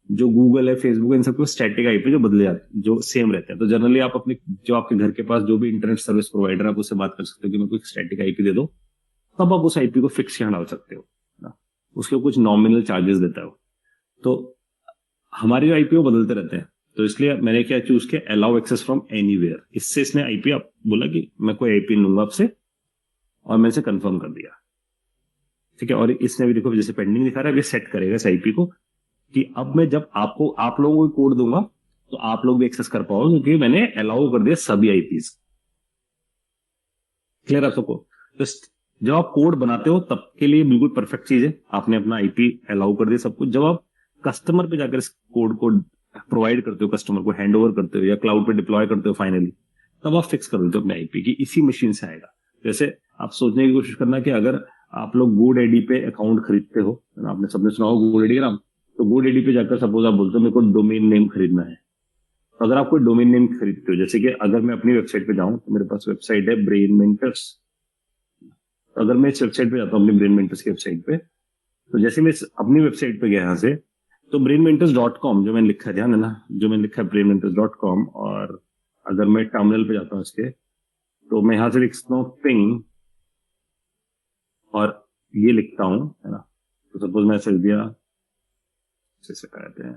जो गूगल है, फेसबुक है, इन सबके स्टैटिक आईपी जो बदले जाते हैं, जो सेम रहते हैं। तो जनरली आप अपने जो आपके घर के पास जो भी इंटरनेट सर्विस प्रोवाइडर, आप उससे बात कर सकते हो कि मेरे को एक स्टैटिक आईपी दे दो, तब आप उस आईपी को फिक्स यहाँ डाल सकते हो ना, उसके कुछ नॉमिनल चार्जेस देता हो। तो हमारे जो आईपी वो बदलते रहते हैं, तो इसलिए मैंने क्या चूज किया, अलाउ एक्सेस फ्रॉम एनीवेयर। इससे इसने आईपी आप बोला कि मैं कोई आईपी लूंगा आपसे, और मैंने इसे कंफर्म कर दिया। ठीक है, और इसने भी देखो जैसे पेंडिंग दिखा रहा है, अभी सेट करेगा इस आईपी को, कि अब मैं जब आपको आप लोगों को कोड दूंगा तो आप लोग भी एक्सेस कर पाओगे, क्योंकि मैंने अलाउ कर दिया सभी आईपीज। क्लियर आप सबको? तो जब आप कोड बनाते हो तब के लिए बिल्कुल परफेक्ट चीज है, आपने अपना आईपी अलाउ कर दिया सब कुछ। जब आप कस्टमर पे जाकर इस कोड को प्रोवाइड करते हो, कस्टमर को हैंड ओवर करते हो या क्लाउड पे डिप्लॉय करते हो फाइनली, तब आप फिक्स कर देते हो अपने आईपी की इसी मशीन से आएगा। जैसे आप सोचने की कोशिश करना कि अगर आप लोग GoDaddy पे अकाउंट खरीदते हो, आपने सबने सुना हो GoDaddy का नाम, तो GoDaddy पे जाकर सपोज आप बोलते हो मेरे को डोमेन नेम खरीदना है। तो अगर आप कोई डोमेन नेम खरीदते हो, जैसे कि अगर मैं अपनी वेबसाइट पे जाऊं तो मेरे पास वेबसाइट है ब्रेन मेंटर्स, तो अगर मैं इस वेबसाइट पे जाता हूँ अपनी ब्रेन मेंटर्स की वेबसाइट पे, तो जैसे मैं अपनी वेबसाइट पे गया यहाँ से, तो brainmentors.com जो मैंने लिखा है, ध्यान देना, जो मैंने लिखा है brainmentors.com, और अगर मैं टर्मिनल पे जाता हूँ इसके, तो मैं यहां से लिख सकता हूँ पिंग, और ये लिखता हूं, है ना। तो सपोज मैं ऐसे लिख दिया, ऐसे कहते हैं,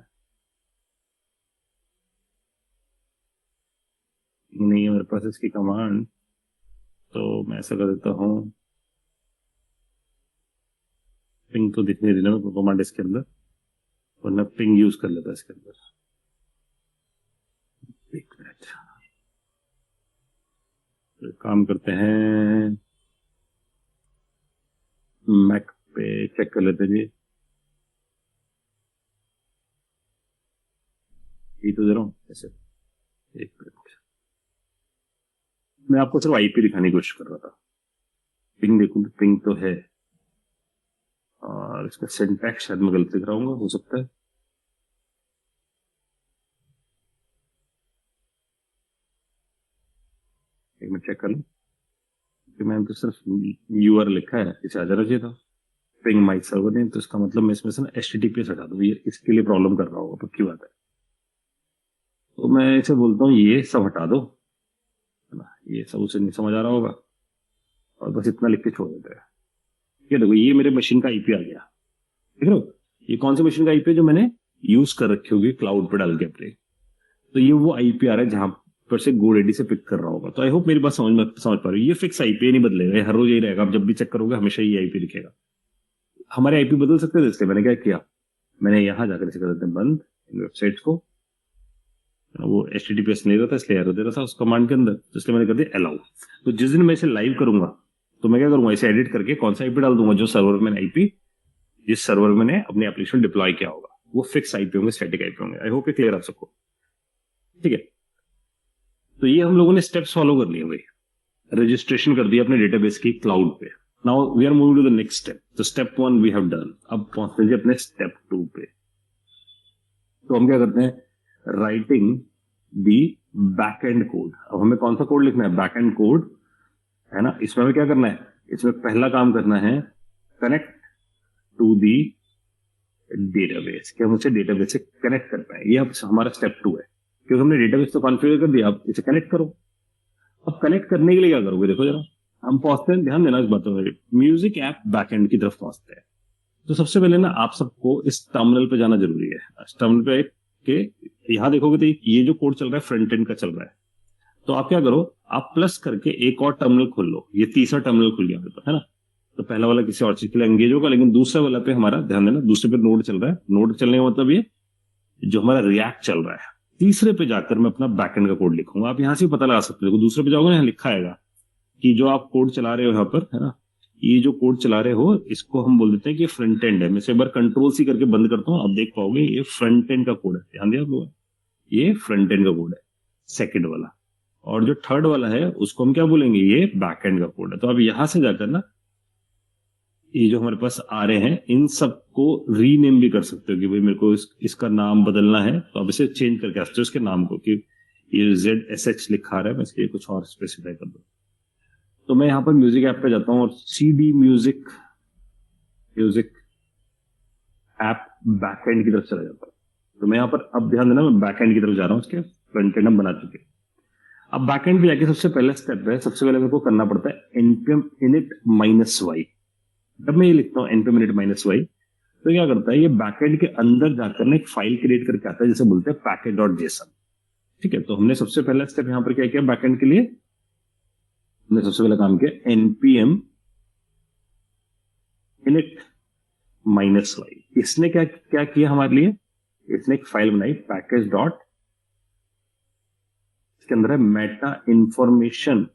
नहीं है मेरे पास इसकी कमांड, तो मैं ऐसा कर देता हूं, पिंग तो दिख नहीं रही ना मेरे को कमांड इसके अंदर, वरना पिंग यूज कर लेता इसके अंदर। एक मिनट, तो काम करते हैं, मैक पे चेक कर लेते हैं जी। तो दे रहा हूँ ऐसे। एक मिनट, मैं आपको सिर्फ आईपी दिखाने की कोशिश कर रहा था। पिंग देखूं तो पिंग तो है, और इसका सिंटैक्स शायद मैं गलत लिख रहा हूँ, हो सकता है। एक मिनट चेक कर लूं कि मैंने तो सिर्फ यूआर लिखा है, इसे आ जाना चाहिए था पिंग माई सर्वर नेम। तो इसका मतलब मैं इसमें से ना HTTPS हटा दूं, ये इसके लिए प्रॉब्लम कर रहा होगा, पक्की बात है। तो मैं इसे बोलता हूँ ये सब हटा दो, है ना, ये सब उसे नहीं समझ आ रहा होगा, और बस इतना लिख के छोड़ देते हैं। ये देखो, ये मेरे मशीन का आईपी आ गया, देख रहे हो? ये कौन सी मशीन का आईपी है जो मैंने यूज कर रखी होगी क्लाउड पे डाल के अपने। तो ये वो आईपी आ रहा है जहां पर से GoDaddy से पिक कर रहा होगा। तो आई होप मेरी बात समझ पा रही हो। ये फिक्स आईपी नहीं बदलेगा, ये हर रोज यही रहेगा, आप जब भी चेक करोगे हमेशा ये आईपी दिखेगा। हमारे आईपी बदल सकते थे, इसलिए मैंने क्या किया, मैंने यहां जाकर इसे कर देते हैं बंद इन वेबसाइट को। वो HTTPS नहीं रहता इसलिए एरर दे रहा था उस कमांड के अंदर, तो इसलिए मैंने कर दिया अलाउ। तो जिस दिन मैं इसे लाइव करूंगा तो मैं क्या करूंगा, इसे एडिट करके कौन सा आईपी डाल दूंगा, जो सर्वर में आईपी, जिस सर्वर में मैंने अपने एप्लीकेशन डिप्लॉय किया होगा वो फिक्स आईपी होंगे, स्टैटिक आईपी होंगे। आई होप ये क्लियर आप सबको, ठीक है? तो ये हम लोगों ने स्टेप्स फॉलो कर लिए भाई, रजिस्ट्रेशन कर दिया अपने डेटाबेस की क्लाउड पे। Now we are moving to the next step. तो स्टेप 1 वी हैव डन। अब पहुंचते हैं अपने स्टेप 2 पे। तो हम क्या करते हैं, writing the back and code. अब हमें कौन सा कोड लिखना है, बैक एंड कोड, है ना। इसमें हमें क्या करना है, इसमें पहला काम करना है कनेक्ट टू दी डेटाबेस, कि हम उसे डेटाबेस से कनेक्ट कर पाए। ये अब हमारा स्टेप 2 है, क्योंकि हमने डेटाबेस तो कॉन्फ़िगर कर दिया, अब इसे कनेक्ट करो। अब कनेक्ट करने के लिए क्या करोगे, देखो जरा, हम पहुंचते हैं, ध्यान देना इस बात पर, म्यूजिक ऐप बैकएंड की तरफ पहुंचते हैं। तो सबसे पहले ना आप सबको इस टर्मिनल पे जाना जरूरी है। इस टर्मिनल पे के यहां देखोगे तो ये जो कोड चल रहा है फ्रंट एंड का चल रहा है। तो आप क्या करो, आप प्लस करके एक और टर्मिनल खोल लो। ये तीसरा टर्मिनल खुल गया मेरे पास, है ना। तो पहला वाला किसी और चीज के लिए एंगेज होगा, लेकिन दूसरा वाला पे हमारा ध्यान देना, दूसरे पे नोड चल रहा है। नोड चलने का मतलब ये जो हमारा रिएक्ट चल रहा है। तीसरे पे जाकर मैं अपना बैकएंड का कोड लिखूंगा। आप यहां से पता लगा सकते हो, दूसरे पे जाओगे ना, यहाँ लिखा आएगा कि जो आप कोड चला रहे हो यहाँ पर, है ना, ये जो कोड चला रहे हो इसको हम बोल देते हैं कि फ्रंट एंड है। मैं एक बार कंट्रोल सी करके बंद करता हूँ, आप देख पाओगे ये फ्रंट एंड का कोड है। ध्यान दिया आप लोगों ने, ये फ्रंट एंड का कोड है सेकंड वाला, और जो थर्ड वाला है उसको हम क्या बोलेंगे, ये बैक एंड का कोड है। तो अब यहां से जाकर ना ये जो हमारे पास आ रहे हैं इन सबको रीनेम भी कर सकते हो, कि भाई मेरे को इसका नाम बदलना है तो आप इसे चेंज करके आ सकते हो इसके नाम को, कि ये ZSH लिखा रहा है, मैं इसके कुछ और स्पेसिफाई कर दूं। तो मैं यहाँ पर म्यूजिक ऐप पे जाता हूँ और CD म्यूजिक ऐप बैकएंड की तरफ चला जाता हूँ। तो मैं यहाँ पर, अब ध्यान देना, मैं बैकएंड की तरफ जा रहा हूँ, उसके फ्रंट एंड हम बना चुके हैं। अब बैकएंड पे जाके सबसे पहला स्टेप है, सबसे पहले मेरे को करना पड़ता है npm init -y। जब मैं ये लिखता हूँ npm init -y, तो क्या करता है, ये बैकएंड के अंदर जाकर ना एक फाइल क्रिएट करके आता है जिसे बोलते हैं package.json। ठीक है, तो हमने सबसे पहला स्टेप यहाँ पर क्या किया, बैकएंड के लिए हमने सबसे पहला काम किया npm init -y। इसने क्या किया हमारे लिए, इसने एक फाइल बनाई पैकेज डॉट, इसके अंदर है Meta information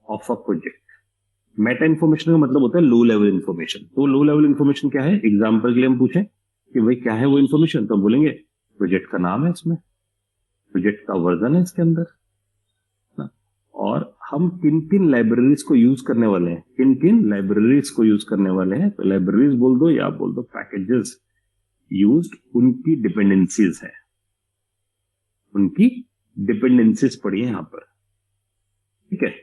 of a project. Meta information का मतलब होता है लो लेवल इंफॉर्मेशन। तो लो लेवल इंफॉर्मेशन क्या है, एग्जांपल के लिए हम पूछें कि भाई क्या है वो इंफॉर्मेशन, तो हम बोलेंगे प्रोजेक्ट का नाम है, इसमें प्रोजेक्ट का वर्जन है इसके अंदर ना, और हम किन किन लाइब्रेरीज को यूज करने वाले हैं, किन किन लाइब्रेरीज को यूज करने वाले हैं। तो लाइब्रेरीज बोल दो या बोल दो पैकेजेस यूज्ड, उनकी डिपेंडेंसीज है, उनकी डिपेंडेंसीज पड़ी है यहां पर। ठीक है,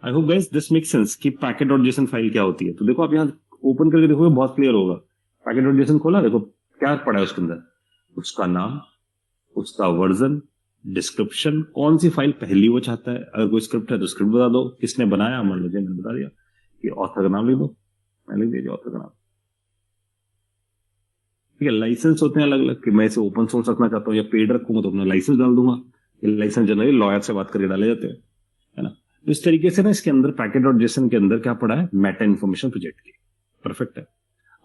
I hope guys this make sense कि packet.json फाइल क्या होती है। तो देखो आप यहां ओपन करके देखोगे बहुत क्लियर होगा। packet.json खोला, देखो क्या पड़ा है उसके अंदर, उसका नाम, उसका वर्जन, डिस्क्रिप्शन, कौन सी फाइल पहली वो चाहता है, अगर कोई स्क्रिप्ट है तो स्क्रिप्ट बता दो, किसने बनाया, मान लीजिए मैंने बता दिया कि ऑथर का नाम लिख दो, मैं लिख दिया ऑथर का नाम। ठीक है, लाइसेंस होते हैं अलग अलग, कि मैं इसे ओपन सोर्स रखना चाहता हूँ या पेड रखूंगा तो अपना लाइसेंस डाल दूंगा। ये लाइसेंस जनरली लॉयर से बात करके डाले जाते हैं, है ना। तो इस तरीके से ना इसके अंदर packet.json के अंदर क्या पड़ा है, मेटा इन्फॉर्मेशन प्रोजेक्ट की। परफेक्ट है।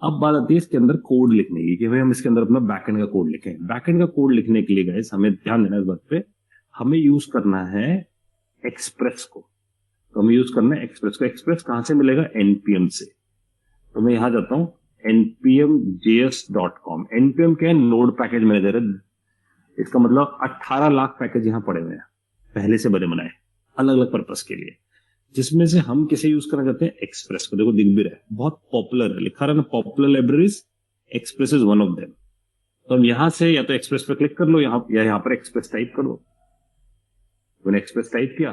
अब बात आती है इसके अंदर कोड लिखने की, कि भाई हम इसके अंदर अपना बैकएंड का कोड लिखें। बैकएंड का कोड लिखने के लिए गाइस हमें ध्यान देना इस बात पे, हमें यूज करना है एक्सप्रेस को। तो हमें यूज करना है एक्सप्रेस को। एक्सप्रेस कहां से मिलेगा, npm से। तो मैं यहां जाता हूं npmjs.com। npm क्या है, नोड पैकेज मैनेजर है। इसका मतलब 18 लाख पैकेज यहाँ पड़े हुए हैं पहले से बने बनाए अलग अलग पर्पस के लिए, जिसमें से हम किसे यूज करना चाहते हैं, एक्सप्रेस को। देखो दिख भी रहा है, बहुत पॉपुलर है, लिखा रहा है ना popular libraries, express is one of them. तो हम यहां से या तो एक्सप्रेस पे क्लिक कर लो या यहाँ पर एक्सप्रेस टाइप कर लो। मैंने एक्सप्रेस टाइप किया,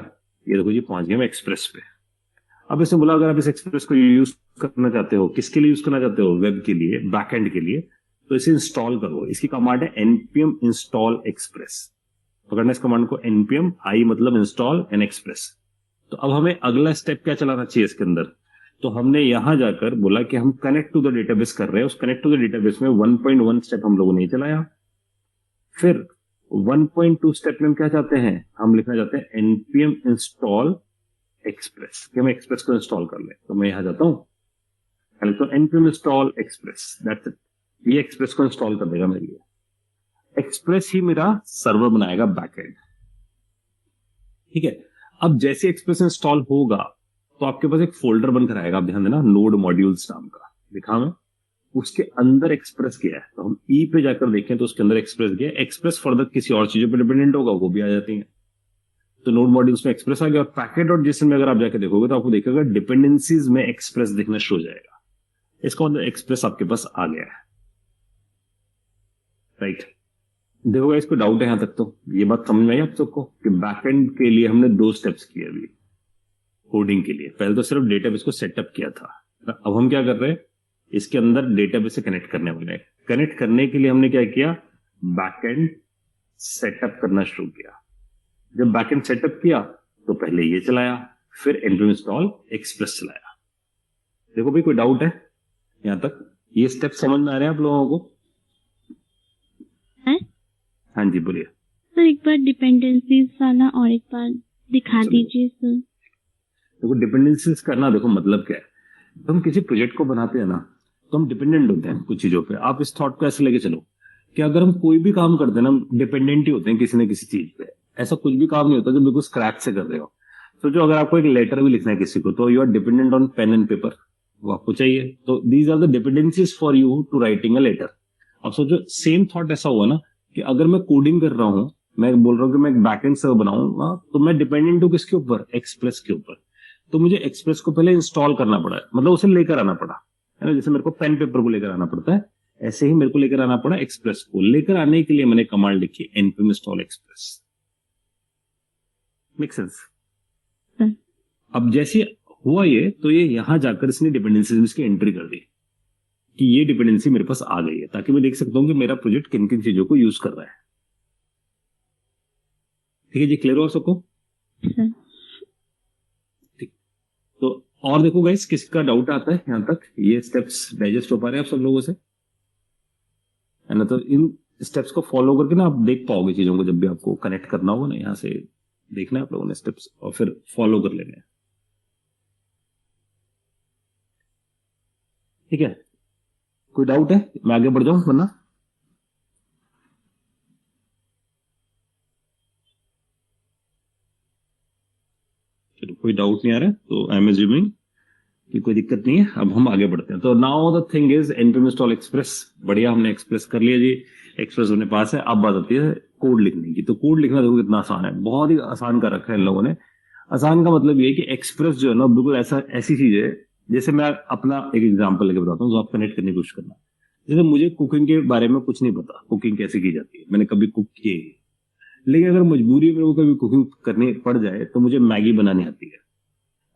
ये देखो जी पहुंच गया मैं एक्सप्रेस पे। अब इसने बोला अगर आप इस एक्सप्रेस को यूज करना चाहते हो, किसके लिए यूज करना चाहते हो, वेब के लिए, बैकएंड के लिए, तो इसे इंस्टॉल करो। इसकी कमांड है npm install express। पकड़ना इस कमांड को, npm i मतलब इंस्टॉल एंड एक्सप्रेस। तो अब हमें अगला स्टेप क्या चलाना चाहिए इसके अंदर, तो हमने यहां जाकर बोला कि हम कनेक्ट टू द डेटाबेस कर रहे हैं। उस कनेक्ट टू द डेटाबेस में 1.1 स्टेप हम लोगों ने चलाया। फिर 1.2 स्टेप में हम क्या चाहते हैं, हम लिखना चाहते हैं npm install express कि हम एक्सप्रेस को इंस्टॉल कर ले। तो मैं यहां जाता हूं तो npm install express, that's it. ये एक्सप्रेस को इंस्टॉल कर देगा मेरे लिए। एक्सप्रेस ही मेरा सर्वर बनाएगा बैकएंड, ठीक है। अब जैसे एक्सप्रेस इंस्टॉल होगा तो आपके पास एक फोल्डर बनकर आएगा, आप ध्यान देना, नोड मॉड्यूल्स नाम का, दिखा मैं। उसके अंदर एक्सप्रेस गया है, तो हम ई पे जाकर देखें तो उसके अंदर एक्सप्रेस गया। एक्सप्रेस फर्दर किसी और चीजों पर डिपेंडेंट होगा, वो भी आ जाती है। तो नोड मॉड्यूल्स में एक्सप्रेस आ गया, और पैकेट और जेसन में अगर आप जाकर देखोगे तो आपको देखेगा डिपेंडेंसीज में एक्सप्रेस दिखना शुरू हो जाएगा। इसका मतलब एक्सप्रेस आपके पास आ गया है, राइट। देखो इसको डाउट है यहां तक, तो ये बात समझ में आई आप सबको कि बैकएंड के लिए हमने 2 स्टेप्स किए अभी कोडिंग के लिए। पहले तो सिर्फ डेटाबेस को सेटअप किया था, अब हम क्या कर रहे हैं, इसके अंदर डेटाबेस से कनेक्ट करने वाले हैं। कनेक्ट करने के लिए हमने क्या किया, बैकएंड सेटअप करना शुरू किया। जब बैकएंड सेटअप किया तो पहले ये चलाया, फिर npm install express चलाया। देखो भाई कोई डाउट है यहां तक, ये स्टेप समझ में आ रहे हैं आप लोगों को? है? हाँ जी बोलिए। सर एक बार डिपेंडेंसीज वाला और एक बार दिखा दीजिए सर। देखो डिपेंडेंसीज करना, देखो मतलब क्या है, तो हम किसी प्रोजेक्ट को बनाते हैं ना, तो हम डिपेंडेंट होते हैं कुछ चीजों पे। आप इस थॉट को ऐसे लेके चलो कि अगर हम कोई भी काम करते हैं ना, हम डिपेंडेंट ही होते हैं किसी न किसी चीज पे। ऐसा कुछ भी काम नहीं होता जो बिल्कुल स्क्रैच से कर रहे हो। सोचो अगर आपको एक लेटर भी लिखना है किसी को, तो you are dependent on pen and paper, वो आपको चाहिए। तो these are the dependencies for you to writing a letter. अब सोचो सेम थॉट ऐसा हुआ ना कि अगर मैं कोडिंग कर रहा हूं, मैं बोल रहा हूं कि मैं एक बैकएंड सर्वर बनाऊंगा, तो मैं डिपेंडेंट हूं किसके ऊपर, एक्सप्रेस के ऊपर। तो मुझे एक्सप्रेस को पहले इंस्टॉल करना पड़ा, मतलब उसे लेकर आना पड़ा, है ना। जैसे मेरे को पेन पेपर को लेकर आना पड़ता है, ऐसे ही मेरे को लेकर आना पड़ा एक्सप्रेस को। लेकर आने के लिए मैंने कमांड लिखी npm install express। Make sense? अब जैसे हुआ ये, तो ये यहां जाकर इसने डिपेंडेंसीज में इसकी एंट्री कर दी कि ये डिपेंडेंसी मेरे पास आ गई है, ताकि मैं देख सकता हूं कि मेरा प्रोजेक्ट किन किन चीजों को यूज कर रहा है। ठीक है जी, क्लियर हो सबको? ठीक। तो और देखो गाइस, किसका डाउट आता है यहां तक, ये स्टेप्स डाइजेस्ट हो पा रहे हैं आप सब लोगों से, है ना। तो इन स्टेप्स को फॉलो करके ना आप देख पाओगे चीजों को, जब भी आपको कनेक्ट करना होगा ना, यहां से देखना है आप लोगों ने स्टेप्स और फिर फॉलो कर लेने हैं। ठीक है, कोई डाउट है? मैं आगे बढ़ जाऊं वरना? चलो कोई डाउट नहीं आ रहा है तो आई एम एज्यूमिंग कि कोई दिक्कत नहीं है। अब हम आगे बढ़ते हैं। तो now the thing is npm install express। बढ़िया, हमने एक्सप्रेस कर लिया जी, एक्सप्रेस अपने पास है। अब बात आती है कोड लिखने की। तो कोड लिखना देखो कितना आसान है, बहुत ही आसान कर रखा है इन लोगों ने। आसान का मतलब ये है कि एक्सप्रेस जो है ना, बिल्कुल ऐसा ऐसी चीज है, जैसे मैं अपना एक एग्जांपल लेके बताता हूँ जो आप कनेक्ट करने की कोशिश करना। जैसे मुझे कुकिंग के बारे में कुछ नहीं पता, कुकिंग कैसे की जाती है, मैंने कभी कुक की है, लेकिन अगर मजबूरी में कभी कुकिंग करनी पड़ जाए तो मुझे मैगी बनानी आती है।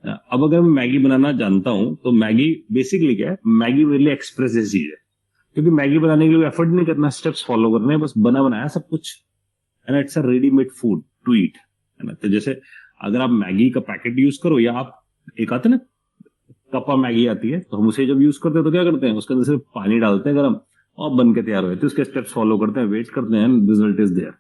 अब अगर मैं मैगी बनाना जानता हूं तो मैगी बेसिकली क्या है, मैगी मेरे लिए एक्सप्रेस जैसी चीज है, क्योंकि मैगी बनाने के लिए एफर्ट नहीं करना, स्टेप्स फॉलो करने हैं, बस बना बनाया सब कुछ, है ना। It's a readymade food to eat, है ना। तो जैसे अगर आप मैगी का पैकेट यूज करो, या आप एक आते ना कपा मैगी आती है, तो हम उसे जब यूज करते हैं तो क्या करते हैं, उसके अंदर सिर्फ पानी डालते हैं गर्म और बन के तैयार हो जाती है। उसके स्टेप्स फॉलो करते हैं, वेट करते हैं, result is there.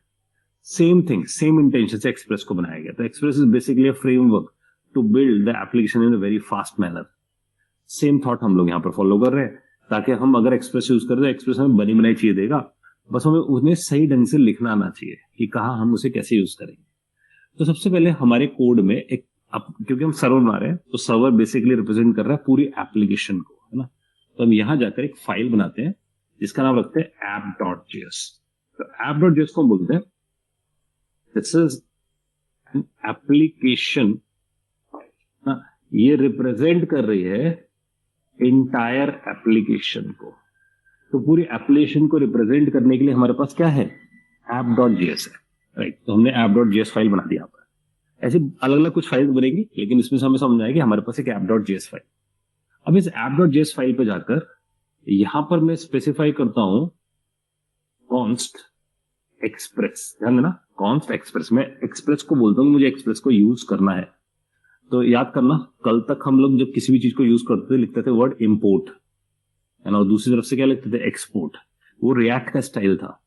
Same thing, same intention से एक्सप्रेस को बनाया गया। तो Express is basically a framework to build the application in a very fast manner. Same thought हम लोग यहाँ पर फॉलो कर रहे हैं, ताकि हम अगर एक्सप्रेस यूज करें तो एक्सप्रेस हमें बनी बनाई चीज देगा, बस हमें उन्हें सही ढंग से लिखना आना चाहिए कि कहाँ हम उसे कैसे यूज करेंगे। तो सबसे पहले हमारे कोड में एक, क्योंकि हम सर्वर बना रहे हैं, तो सर्वर बेसिकली रिप्रेजेंट कर रहा है पूरी एप्लीकेशन को, है ना। तो हम यहां जाकर एक फाइल बनाते हैं जिसका नाम रखते हैं app.js, तो app.js को हम बोलते हैं दिस इज एन एप्लीकेशन, ये रिप्रेजेंट कर रही है इंटायर एप्लीकेशन को। तो पूरी एप्लीकेशन को रिप्रेजेंट करने के लिए हमारे पास क्या है, app.js है, राइट। तो हमने app.js फाइल बना दी यहाँ पर। ऐसे अलग अलग कुछ फाइल बनेगी, लेकिन इसमें से हमें समझ आएगी हमारे पास एक app.js फाइल। अब इस app.js फाइल पे जाकर यहां पर मैं स्पेसिफाई करता हूं कॉन्स्ट एक्सप्रेस। ध्यान देना, कॉन्स्ट एक्सप्रेस, मैं एक्सप्रेस को बोलता हूं, मुझे एक्सप्रेस को यूज करना है। तो याद करना, कल तक हम लोग जब किसी भी चीज को यूज करते थे लिखते थे वर्ड इंपोर्ट, है ना, और दूसरी तरफ से क्या लिखते थे, एक्सपोर्ट। वो रिएक्ट का स्टाइल था।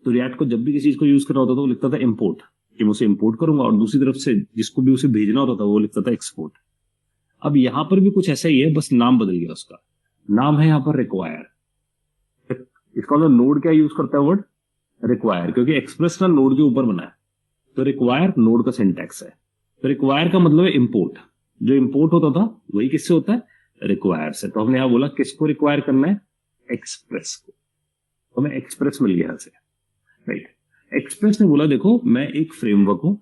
तो रिएक्ट को जब भी किसी चीज को यूज करना होता था वो लिखता था इंपोर्ट, कि मैं उसे इंपोर्ट करूंगा, और दूसरी तरफ से जिसको भी उसे भेजना होता था वो लिखता था एक्सपोर्ट। अब यहां पर भी कुछ ऐसा ही है, बस नाम बदल गया। उसका नाम है यहां पर रिक्वायर। इसका मतलब नोड क्या यूज करता है, वर्ड रिक्वायर, क्योंकि एक्सप्रेस ना नोड के ऊपर बना है। तो रिक्वायर नोड का सिंटैक्स है। तो रिक्वायर का मतलब है इंपोर्ट। जो इंपोर्ट होता था वही किससे होता है, रिक्वायर से। तो हमने यहां बोला किसको रिक्वायर करना है, एक्सप्रेस को। तो हमें एक्सप्रेस मिल गया से, राइट। एक्सप्रेस ने बोला देखो मैं एक फ्रेमवर्क हूं,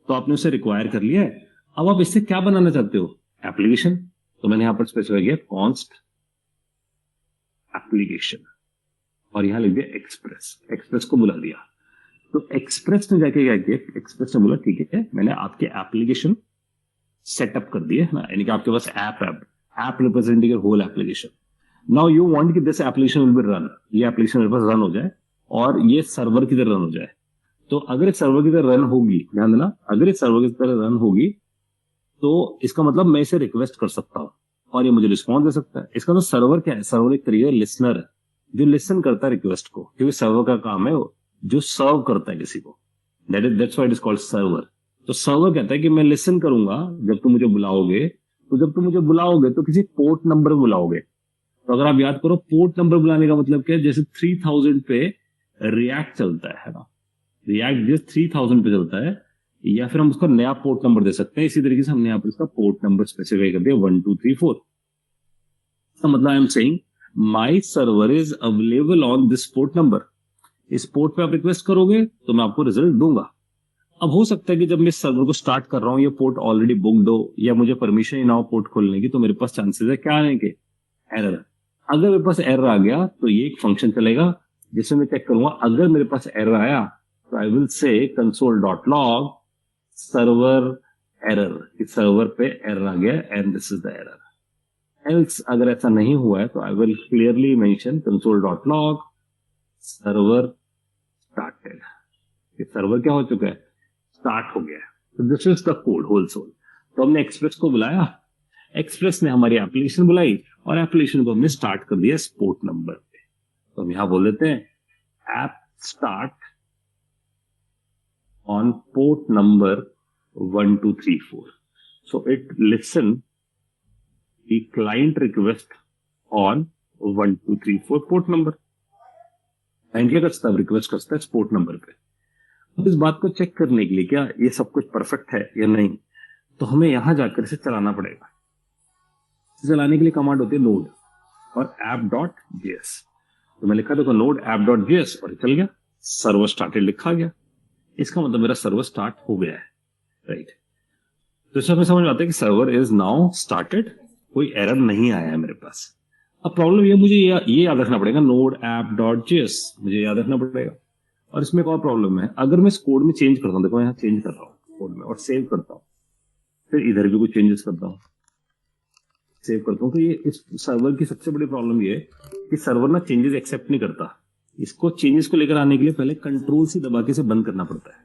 तो आपने उसे रिक्वायर कर लिया है, अब आप इससे क्या बनाना चाहते हो, एप्लीकेशन। तो मैंने यहां पर स्पेसिफाई किया कॉन्स्ट एप्लीकेशन, और यहां लिख दिया एक्सप्रेस। एक्सप्रेस को बुला दिया। तो एक्सप्रेस ने जाके क्या किया, एक्सप्रेस ने बोला ठीक है मैंने आपके एप्लीकेशन सेटअप कर दिए ना, यानी कि आपके पास app representing your whole application. Now you want कि this application will be run, ये एप्लीकेशन मेरे पास रन हो जाए और ये सर्वर की तरह रन हो जाए। तो अगर इस सर्वर की तरह रन होगी, ध्यान देना, अगर इस सर्वर की तरह रन होगी तो इसका मतलब मैं इसे रिक्वेस्ट कर सकता हूं और ये मुझे रिस्पॉन्स दे सकता है। इसका तो सर्वर क्या है, सर्वर एक तरीके का लिसनर है जो लिसन करता है रिक्वेस्ट को, क्योंकि सर्वर का काम है जो सर्व करता है किसी को, that's why it is called server. तो सर्वर कहता है कि मैं लिसन करूंगा जब तुम मुझे बुलाओगे, तो जब तुम मुझे बुलाओगे तो किसी पोर्ट नंबर पे बुलाओगे। तो अगर आप याद करो पोर्ट नंबर बुलाने का मतलब क्या है, जैसे 3000 पे रिएक्ट चलता है ना, रिएक्ट जिस 3000 पे चलता है, या फिर हम उसका नया पोर्ट नंबर दे सकते हैं। इसी तरीके से हमने यहाँ पर इसका पोर्ट नंबर स्पेसिफाई कर दिया 1234। इसका मतलब I am saying my server is available on this port number. इस पोर्ट पे आप रिक्वेस्ट करोगे तो मैं आपको रिजल्ट दूंगा। अब हो सकता है कि जब मैं इस सर्वर को स्टार्ट कर रहा हूं ये पोर्ट ऑलरेडी बुक्ड हो, या मुझे परमिशन ही ना हो पोर्ट खोलने की, तो मेरे पास चांसेस है क्या आने के, एरर। अगर मेरे पास एरर आ गया तो ये एक फंक्शन चलेगा जिसमें मैं चेक करूंगा। अगर मेरे पास एरर आया तो I will say console.log server error, इस सर्वर पे एरर आ गया and this is the error. Else अगर ऐसा नहीं हुआ है तो I will clearly mention console.log server started. ये सर्वर क्या हो चुका है, स्टार्ट हो गया है। तो this is the code whole soul. तो हमने एक्सप्रेस को बुलाया, एक्सप्रेस ने हमारी एप्लीकेशन बुलाई और एप्लीकेशन को हमने स्टार्ट कर दिया पोर्ट नंबर पे। तो हम यहां बोल देते हैं app start on port number 1234। So it listen the client request on 1234 port number. Client क्या करता है, रिक्वेस्ट करता है इस पोर्ट नंबर पे। अब इस बात को चेक करने के लिए क्या ये सब कुछ परफेक्ट है या नहीं, तो हमें यहां जाकर इसे चलाना पड़ेगा। चलाने के लिए कमांड होती है नोड और app.js। तो मैं लिखा देखो नोड app.js और चल गया, सर्वर स्टार्टेड लिखा गया। इसका मतलब मेरा सर्वर स्टार्ट हो गया है, राइट। तो इससे हमें समझ में आता है कि सर्वर इज नाउ स्टार्टेड, कोई एरर नहीं आया है मेरे पास। अब प्रॉब्लम ये मुझे ये याद रखना पड़ेगा, नोड app.js मुझे याद रखना पड़ेगा। और इसमें एक और प्रॉब्लम है, अगर मैं इस कोड में चेंज करता हूं, देखो मैं यहाँ चेंज कर रहा हूँ कोड में और सेव करता हूँ, फिर इधर भी कुछ चेंजेस करता हूँ, सेव करता हूँ, तो ये इस सर्वर की सबसे बड़ी प्रॉब्लम ये है कि सर्वर ना चेंजेस एक्सेप्ट नहीं करता। इसको चेंजेस को लेकर आने के लिए पहले कंट्रोल सी दबा के इसे बंद करना पड़ता है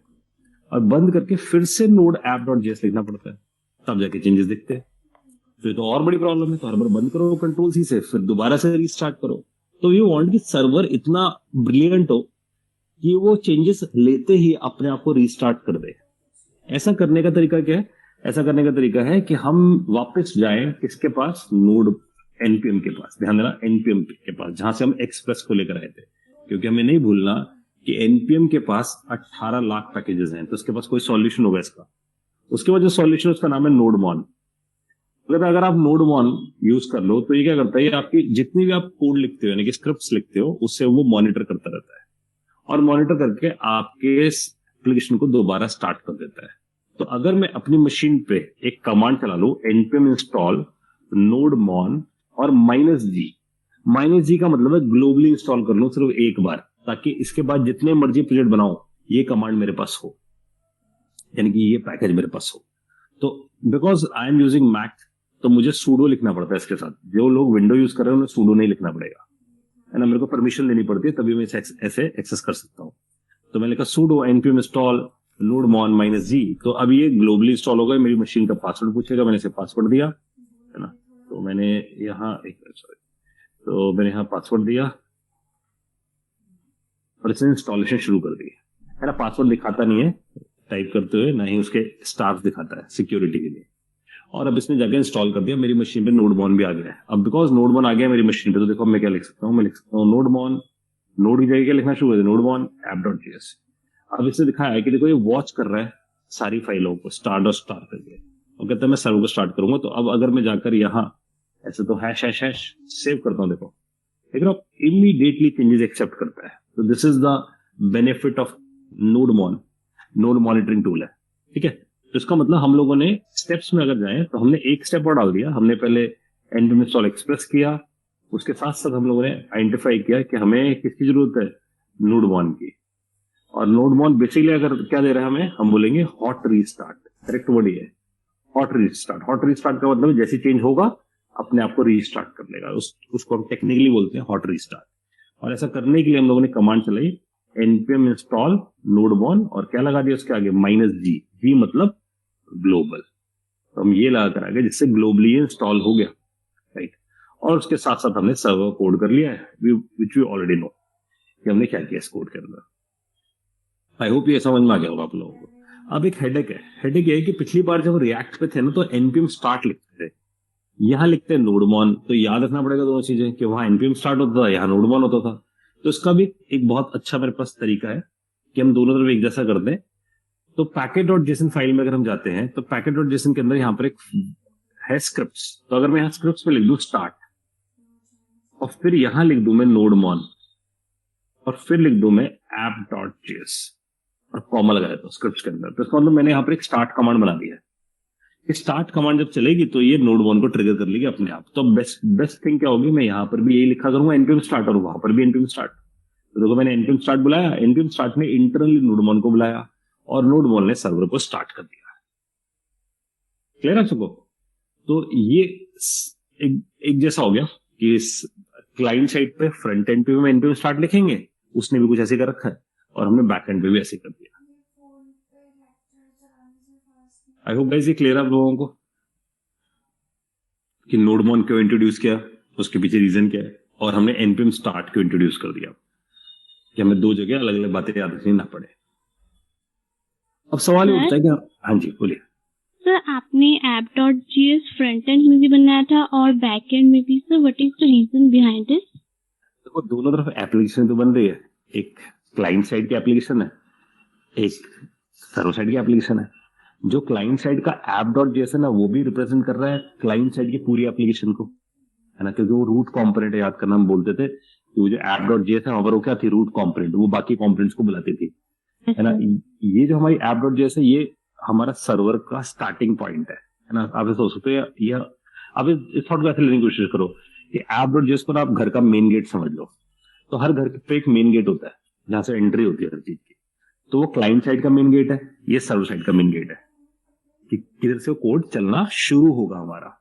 और बंद करके फिर से नोड app.js लिखना पड़ता है, तब जाके चेंजेस दिखते हैं। तो ये तो और बड़ी प्रॉब्लम है। तो हर बार बंद करो कंट्रोल सी से, फिर दोबारा से रीस्टार्ट करो। तो ये वांट कि सर्वर इतना ब्रिलियंट हो कि वो चेंजेस लेते ही अपने आप को रीस्टार्ट कर दे। ऐसा करने का तरीका क्या है, ऐसा करने का तरीका है कि हम वापस जाएं किसके पास, नोड npm के पास। ध्यान देना npm के पास, जहां से हम एक्सप्रेस को लेकर आए थे, क्योंकि हमें नहीं भूलना कि npm के पास 18 लाख पैकेजेस हैं, तो उसके पास कोई सॉल्यूशन होगा इसका। उसके बाद जो सॉल्यूशन उसका नाम है नोडमॉन। अगर आप नोडमॉन यूज कर लो तो ये क्या करता है, ये आपकी जितनी भी आप कोड लिखते हो यानी कि स्क्रिप्ट्स लिखते हो उससे वो मॉनिटर करता रहता है। और मॉनिटर करके आपके एप्लीकेशन को दोबारा स्टार्ट कर देता है। तो अगर मैं अपनी मशीन पे एक कमांड चला लूं npm install nodemon और -g का मतलब है ग्लोबली इंस्टॉल कर लूं सिर्फ एक बार, ताकि इसके बाद जितने मर्जी प्रोजेक्ट बनाओ ये कमांड मेरे पास हो, यानी कि ये पैकेज मेरे पास हो। तो because I am using Mac, तो मुझे सूडो लिखना पड़ता है इसके साथ। जो लोग विंडो यूज कर रहे हैं उन्हें सूडो नहीं लिखना पड़ेगा, है ना, मेरे को परमिशन लेनी पड़ती है, तभी मैं इसे ऐसे एक्सेस कर सकता हूँ। तो मैंने कहा pseudo npm install nodemon -g, तो अब ये ग्लोबली इंस्टॉल होगा। मेरी मशीन का पासवर्ड पूछेगा, मैंने इसे पासवर्ड दिया, है ना। तो मैंने यहाँ पासवर्ड दिया और इसने इंस्टॉलेशन शुरू कर दी, है ना। पासवर्ड दिखाता नहीं है टाइप करते हुए, ना ही उसके स्टार्स दिखाता है सिक्योरिटी के लिए। और अब इसने जाके इंस्टॉल कर दिया, मेरी मशीन पे नोडमॉन भी आ गया है। अब बिकॉज नोडमॉन आ गया मेरी मशीन पे, तो देखो मैं क्या लिख सकता हूँ, मैं लिख सकता हूँ नोडमॉन, नोड की जगह क्या लिखना शुरू कर दिया, नोडमॉन app.js। अब इसने दिखाया है कि देखो ये वॉच कर रहा है सारी फाइलों को स्टार्ट और स्टार करके, और कहता है मैं सर्वर को स्टार्ट करूंगा। तो अब अगर मैं जाकर यहाँ ऐसे तो हैश हैश हैश सेव करता हूँ, देखो इमीडिएटली चेंजेस एक्सेप्ट करता है। तो this is the benefit of nodemon, node monitoring tool है, ठीक है। तो इसका मतलब हम लोगों ने स्टेप्स में अगर जाएं तो हमने एक स्टेप और डाल दिया। हमने पहले npm install express किया, उसके साथ साथ हम लोगों ने आइडेंटिफाई किया कि हमें किसकी जरूरत है, नोडमॉन की। और नोडमॉन बेसिकली अगर क्या दे रहा है हमें, हम बोलेंगे हॉट रीस्टार्ट, करेक्ट वर्ड ये है, हॉट रीस्टार्ट। हॉट रीस्टार्ट का मतलब जैसे चेंज होगा अपने आप को रीस्टार्ट कर लेगा, उसको हम टेक्निकली बोलते हैं हॉट रीस्टार्ट। और ऐसा करने के लिए हम लोगों ने कमांड चलाई npm install nodemon और क्या लगा दिया उसके आगे, -g मतलब ग्लोबल। तो हम ये लगा कर आगे जिससे ग्लोबली इंस्टॉल हो गया, राइट। और उसके साथ साथ हमने सर्वर कोड कर लिया है, विच वी ऑलरेडी नो कि हमने क्या किया इस कोड के अंदर। आई होप ये समझ में आ गया होगा आप लोगों को। अब एक हेडेक है, हेडेक ये है कि पिछली बार जब रिएक्ट पे थे ना तो npm start लिखते थे, यहाँ लिखते हैं नोडमॉन। तो याद रखना पड़ेगा दोनों चीजें, कि वहां npm start होता था, यहाँ नोडमॉन होता था। तो इसका भी एक बहुत अच्छा मेरे पास तरीका है कि हम दोनों तरफ एक जैसा कर दें। तो packet.json फाइल में अगर हम जाते हैं तो packet.json के अंदर यहाँ पर एक है स्क्रिप्ट्स। तो अगर मैं यहाँ स्क्रिप्ट्स में लिख दूं स्टार्ट, और फिर यहां लिख दूं मैं नोडमॉन, और फिर लिख दूं मैं app.js और कॉमा लगा देता हूं स्क्रिप्ट्स के अंदर, तो इसका मतलब मैंने यहाँ पर एक स्टार्ट कमांड बना दिया है। स्टार्ट कमांड जब चलेगी तो ये नोडमॉन को ट्रिगर कर लेगी अपने आप। तो बेस्ट थिंग क्या होगी, मैं यहाँ पर भी यही लिखा करूंगा npm start और वहां पर भी npm start। तो देखो मैंने npm start बुलाया, npm start ने इंटरनली नोडमॉन को बुलाया और नोडमॉन ने सर्वर को स्टार्ट कर दिया। क्लियर है सबको? तो ये एक जैसा हो गया कि क्लाइंट साइड पे फ्रंट एंड पे भी npm start लिखेंगे, उसने भी कुछ ऐसे कर रखा है, और हमने बैक एंड पे भी ऐसे कर दिया। आई होप गाइस ये क्लियर है आप लोगों को कि नोडमॉन क्यों इंट्रोड्यूस किया, उसके पीछे रीजन क्या है, और हमने npm start क्यों इंट्रोड्यूस कर दिया कि हमें दो जगह अलग अलग बातें याद रखनी ना पड़े। अब सवाल ये उठता है कि हाँ जी बोलिए सर, आपने app.js फ्रंट एंड में भी बनाया था और बैक एंड में भी, sir what is the reason behind this? देखो दोनों तरफ एप्लीकेशन तो बन रही है, एक क्लाइंट साइड की एप्लीकेशन है, एक सर्वर साइड की एप्लीकेशन है। जो क्लाइंट साइड का app.js है ना, वो भी रिप्रेजेंट कर रहा है क्लाइंट साइड की पूरी एप्लीकेशन को, है ना, क्योंकि वो रूट कॉम्पोनेंट याद करना हम बोलते थे कि वो जो app.js है वहां पर वो क्या थी, रूट कॉम्पोनेंट, वो बाकी कॉम्पोनेंट्स को बुलाती थी, है ना। ये जो हमारी app.js है ये हमारा सर्वर का स्टार्टिंग पॉइंट है ना। आप सोच सकते हो, यह अब इस थॉट को ऐसे लेने की कोशिश करो कि app.js को ना आप घर का मेन गेट समझ लो। तो हर घर पे एक मेन गेट होता है जहां से एंट्री होती है हर चीज की। तो वो क्लाइंट साइड का मेन गेट है, ये सर्वर साइड का मेन गेट है कि किधर से वो कोड चलना शुरू होगा हमारा।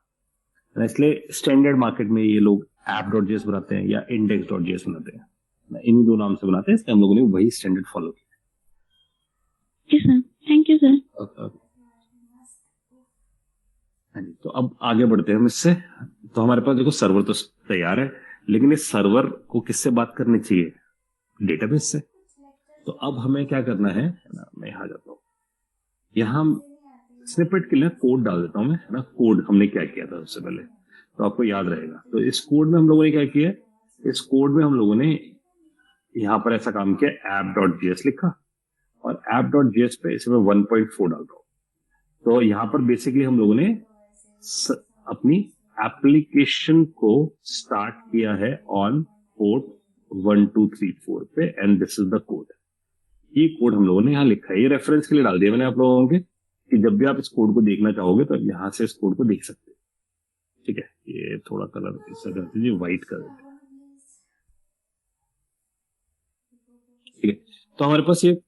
इसलिए स्टैंडर्ड मार्केट में ये लोग app.js बनाते हैं या index.js बनाते हैं, इन्हीं दो नाम से बनाते हैं, इसलिए हम लोगों ने वही स्टैंडर्ड फॉलो किया। Sir thank you sir. हाँ जी, तो अब आगे बढ़ते हैं हम इससे। तो हमारे पास देखो सर्वर तो तैयार है, लेकिन इस सर्वर को किससे बात करनी चाहिए, डेटाबेस से। तो अब हमें क्या करना है ना, मैं यहाँ जाता हूँ, यहाँ स्निपेट के लिए कोड डाल देता हूँ मैं, है ना। कोड हमने क्या किया था उससे पहले तो आपको याद रहेगा। तो इस कोड में हम लोगों ने क्या किया, इस कोड में हम लोगों ने यहाँ पर ऐसा काम किया, app.js लिखा और app.js पे इसे मैं 1.4 डाल रहा हूँ। तो यहाँ पर बेसिकली हम लोगों ने अपनी एप्लीकेशन को स्टार्ट किया है ऑन पोर्ट 1234 पे, and this is the code. ये कोड हम लोगों ने यहाँ लिखा है, ये रेफरेंस के लिए डाल दिया मैंने आप लोगों के, कि जब भी आप इस कोड को देखना चाहोगे तो यहाँ से इस कोड को देख सकते हैं। ठीक है, ये थोड़ा कलर इससे कर दीजिए, व्हाइट कर देते हैं। ठीक है, तो हमारे पास ये,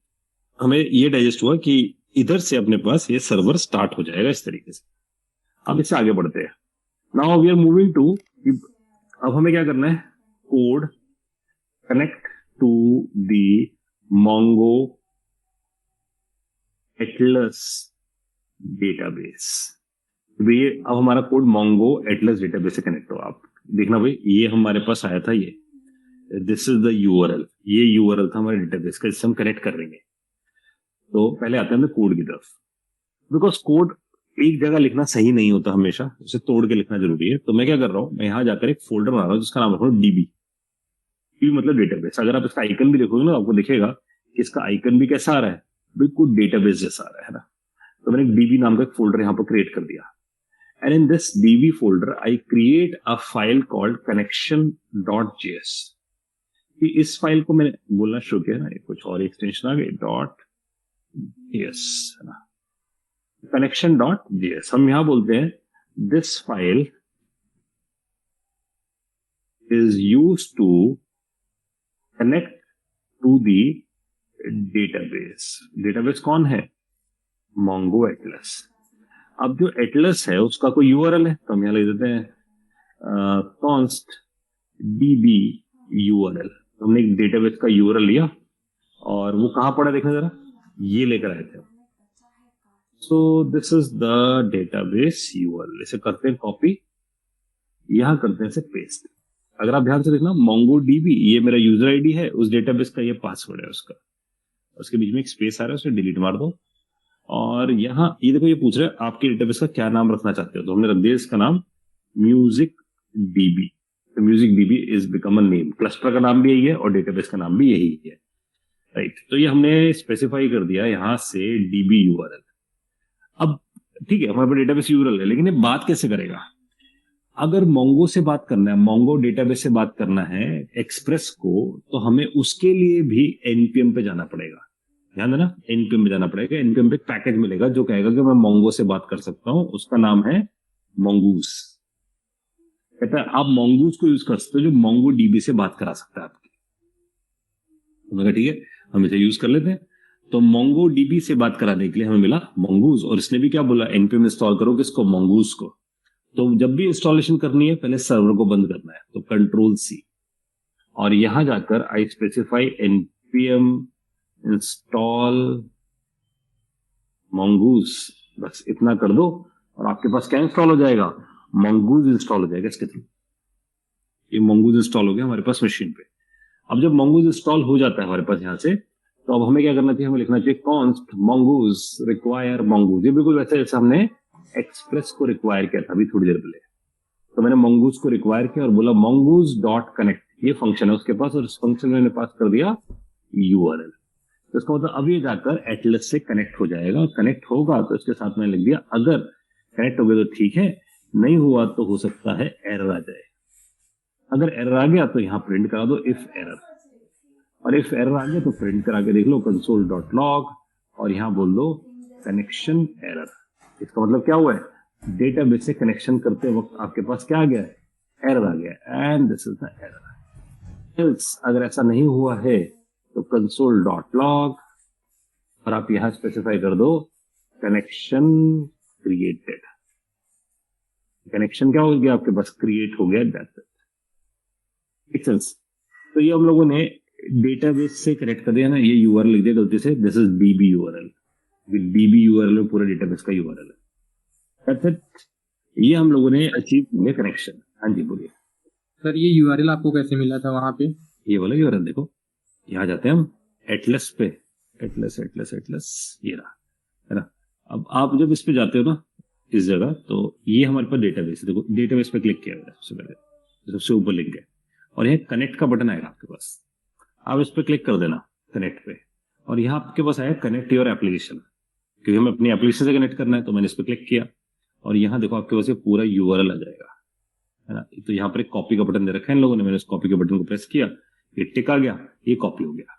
हमें ये डाइजेस्ट हुआ कि इधर से अपने पास ये सर्वर स्टार्ट हो जाएगा इस तरीके से। अब इससे आगे बढ़ते हैं। Now we are moving to, अब हमें क्या करना है, code connect to the Mongo Atlas database. ये अब हमारा कोड Mongo Atlas डेटाबेस से कनेक्ट हो। आप देखना भाई, ये हमारे पास आया था, ये दिस इज द यूआरएल, ये यूआरएल था हमारे डेटाबेस का, जिससे हम कनेक्ट कर लेंगे। तो पहले आते हैं कोड की तरफ, बिकॉज कोड एक जगह लिखना सही नहीं होता, हमेशा उसे तोड़ के लिखना जरूरी है। तो मैं क्या कर रहा हूं, मैं यहां जाकर एक फोल्डर बना रहा हूं जिसका नाम रखा हूं डीबी। मतलब डेटाबेस। अगर आप इसका आइकन भी देखोगे ना, आपको दिखेगा कि इसका आइकन भी कैसा आ रहा है, बिल्कुल डेटाबेस जैसा आ रहा है ना। तो मैंने डीबी नाम का एक फोल्डर यहाँ पर क्रिएट कर दिया, and in this dB folder I create a file called connection.js। इस फाइल को मैंने बोलना शुरू किया ना, कुछ और एक्सटेंशन आ गई, .js है ना, connection.js। हम यहां बोलते हैं this file is used to connect to the database. Database कौन है, Mongo Atlas। अब जो एटलस है उसका कोई यूआरएल है, तो हम यहां लिख देते हैं const db url। तो हमने एक डेटाबेस का यूआरएल लिया, और वो कहां पड़ा देखना जरा, ये लेकर आए थे। सो this is the database URL. इसे करते हैं कॉपी, यहां करते हैं इसे पेस्ट। अगर आप ध्यान से देखना, MongoDB ये मेरा यूजर आईडी है, उस डेटाबेस का ये पासवर्ड है उसका, उसके बीच में एक स्पेस आ रहा है, उसे डिलीट मार दो। और यहाँ ये देखो, ये पूछ रहे हैं आपके डेटाबेस का क्या नाम रखना चाहते हो, तो हमने रख दिया इसका नाम MusicDB। तो MusicDB is become a name, cluster का नाम भी यही है और डेटाबेस का नाम भी यही है, राइट। तो ये हमने स्पेसिफाई कर दिया यहाँ से DB URL। अब ठीक है, हमारे पास डेटाबेस यूआरएल है, लेकिन ये बात कैसे करेगा। अगर Mongo से बात करना है, Mongo डेटाबेस से बात करना है एक्सप्रेस को, तो हमें उसके लिए भी npm पे जाना पड़ेगा। ध्यान देना, npm पे जाना पड़ेगा। npm पे एक पैकेज मिलेगा जो कहेगा कि मैं Mongo से बात कर सकता हूं, उसका नाम है Mongoose। कहता है आप Mongoose को यूज कर सकते हो जो MongoDB से बात करा सकता है आपकी। तो मैं कहा ठीक है, हम इसे यूज कर लेते हैं। तो MongoDB से बात कराने के लिए हमें मिला Mongoose, और इसने भी क्या बोला, npm इंस्टॉल करो किसको, Mongoose को। तो जब भी इंस्टॉलेशन करनी है, पहले सर्वर को बंद करना है, तो Ctrl+C, और यहां जाकर आई स्पेसिफाई npm इंस्टॉल Mongoose, बस इतना कर दो और आपके पास क्या इंस्टॉल हो जाएगा, Mongoose इंस्टॉल हो जाएगा इसके थ्रू। ये Mongoose इंस्टॉल हो गया हमारे पास मशीन पे। अब जब Mongoose इंस्टॉल हो जाता है हमारे पास यहाँ से, तो अब हमें क्या करना चाहिए, हमें लिखना चाहिए const Mongoose require Mongoose। ये बिल्कुल वैसे जैसे हमने एक्सप्रेस को रिक्वायर किया था अभी थोड़ी देर पहले। तो मैंने Mongoose को रिक्वायर किया और बोला Mongoose.connect, ये फंक्शन है उसके पास, और इस फंक्शन में मैंने पास कर दिया यूआरएल। तो इसका मतलब अब ये जाकर एटलस से कनेक्ट हो जाएगा, और कनेक्ट होगा तो इसके साथ मैंने लिख दिया, अगर कनेक्ट हो गया तो ठीक है, नहीं हुआ तो हो सकता है एरर आ जाए। अगर एरर आ गया तो यहाँ प्रिंट करा दो इफ एरर, और इफ एरर आ गया तो प्रिंट करा के देख लो console.log, और यहाँ बोल दो कनेक्शन एरर। इसका मतलब क्या हुआ है, डेटाबेस से कनेक्शन करते वक्त आपके पास क्या आ गया है, एरर आ गया, and this is the error. Else अगर ऐसा नहीं हुआ है तो console.log, और आप यहां स्पेसिफाई कर दो कनेक्शन क्रिएटेड। कनेक्शन क्या हो गया आपके पास, क्रिएट हो गया, दैट्स इट। सेंस। तो ये हम लोगों ने डेटाबेस से कनेक्ट कर दिया ना, ये यूआरएल लिख दिया गलती से, this is DB URL। DB URL में पूरा डेटाबेस का यूआरएल है, दैट्स इट। ये हम लोगों ने अचीव किया कनेक्शन। हाँ जी बोलिए सर, ये यूआरएल आपको कैसे मिला था वहां पे? ये वाला यूआरएल देखो, यहाँ जाते हैं हम एटलस पे, एटलस ये रहा है ना। अब आप जब इस पे जाते हो ना, इस जगह, तो ये हमारे पास डेटाबेस, देखो डेटाबेस पे क्लिक किया मैंने सबसे पहले, सबसे ऊपर लिंक है, और यहाँ कनेक्ट का बटन आएगा आपके पास, आप इस पे क्लिक कर देना कनेक्ट पे, और यहाँ आपके पास आएगा कनेक्ट योर एप्लीकेशन, क्योंकि हमें अपनी एप्लीकेशन से कनेक्ट करना है। तो मैंने इस पे क्लिक किया, और यहाँ देखो आपके पास ये पूरा यूआरएल आ जाएगा, है ना। तो यहाँ पर एक कॉपी का बटन दे रखा है इन लोगों ने, मैंने उस कॉपी के बटन को प्रेस किया, ये टिक आ गया, ये कॉपी हो गया,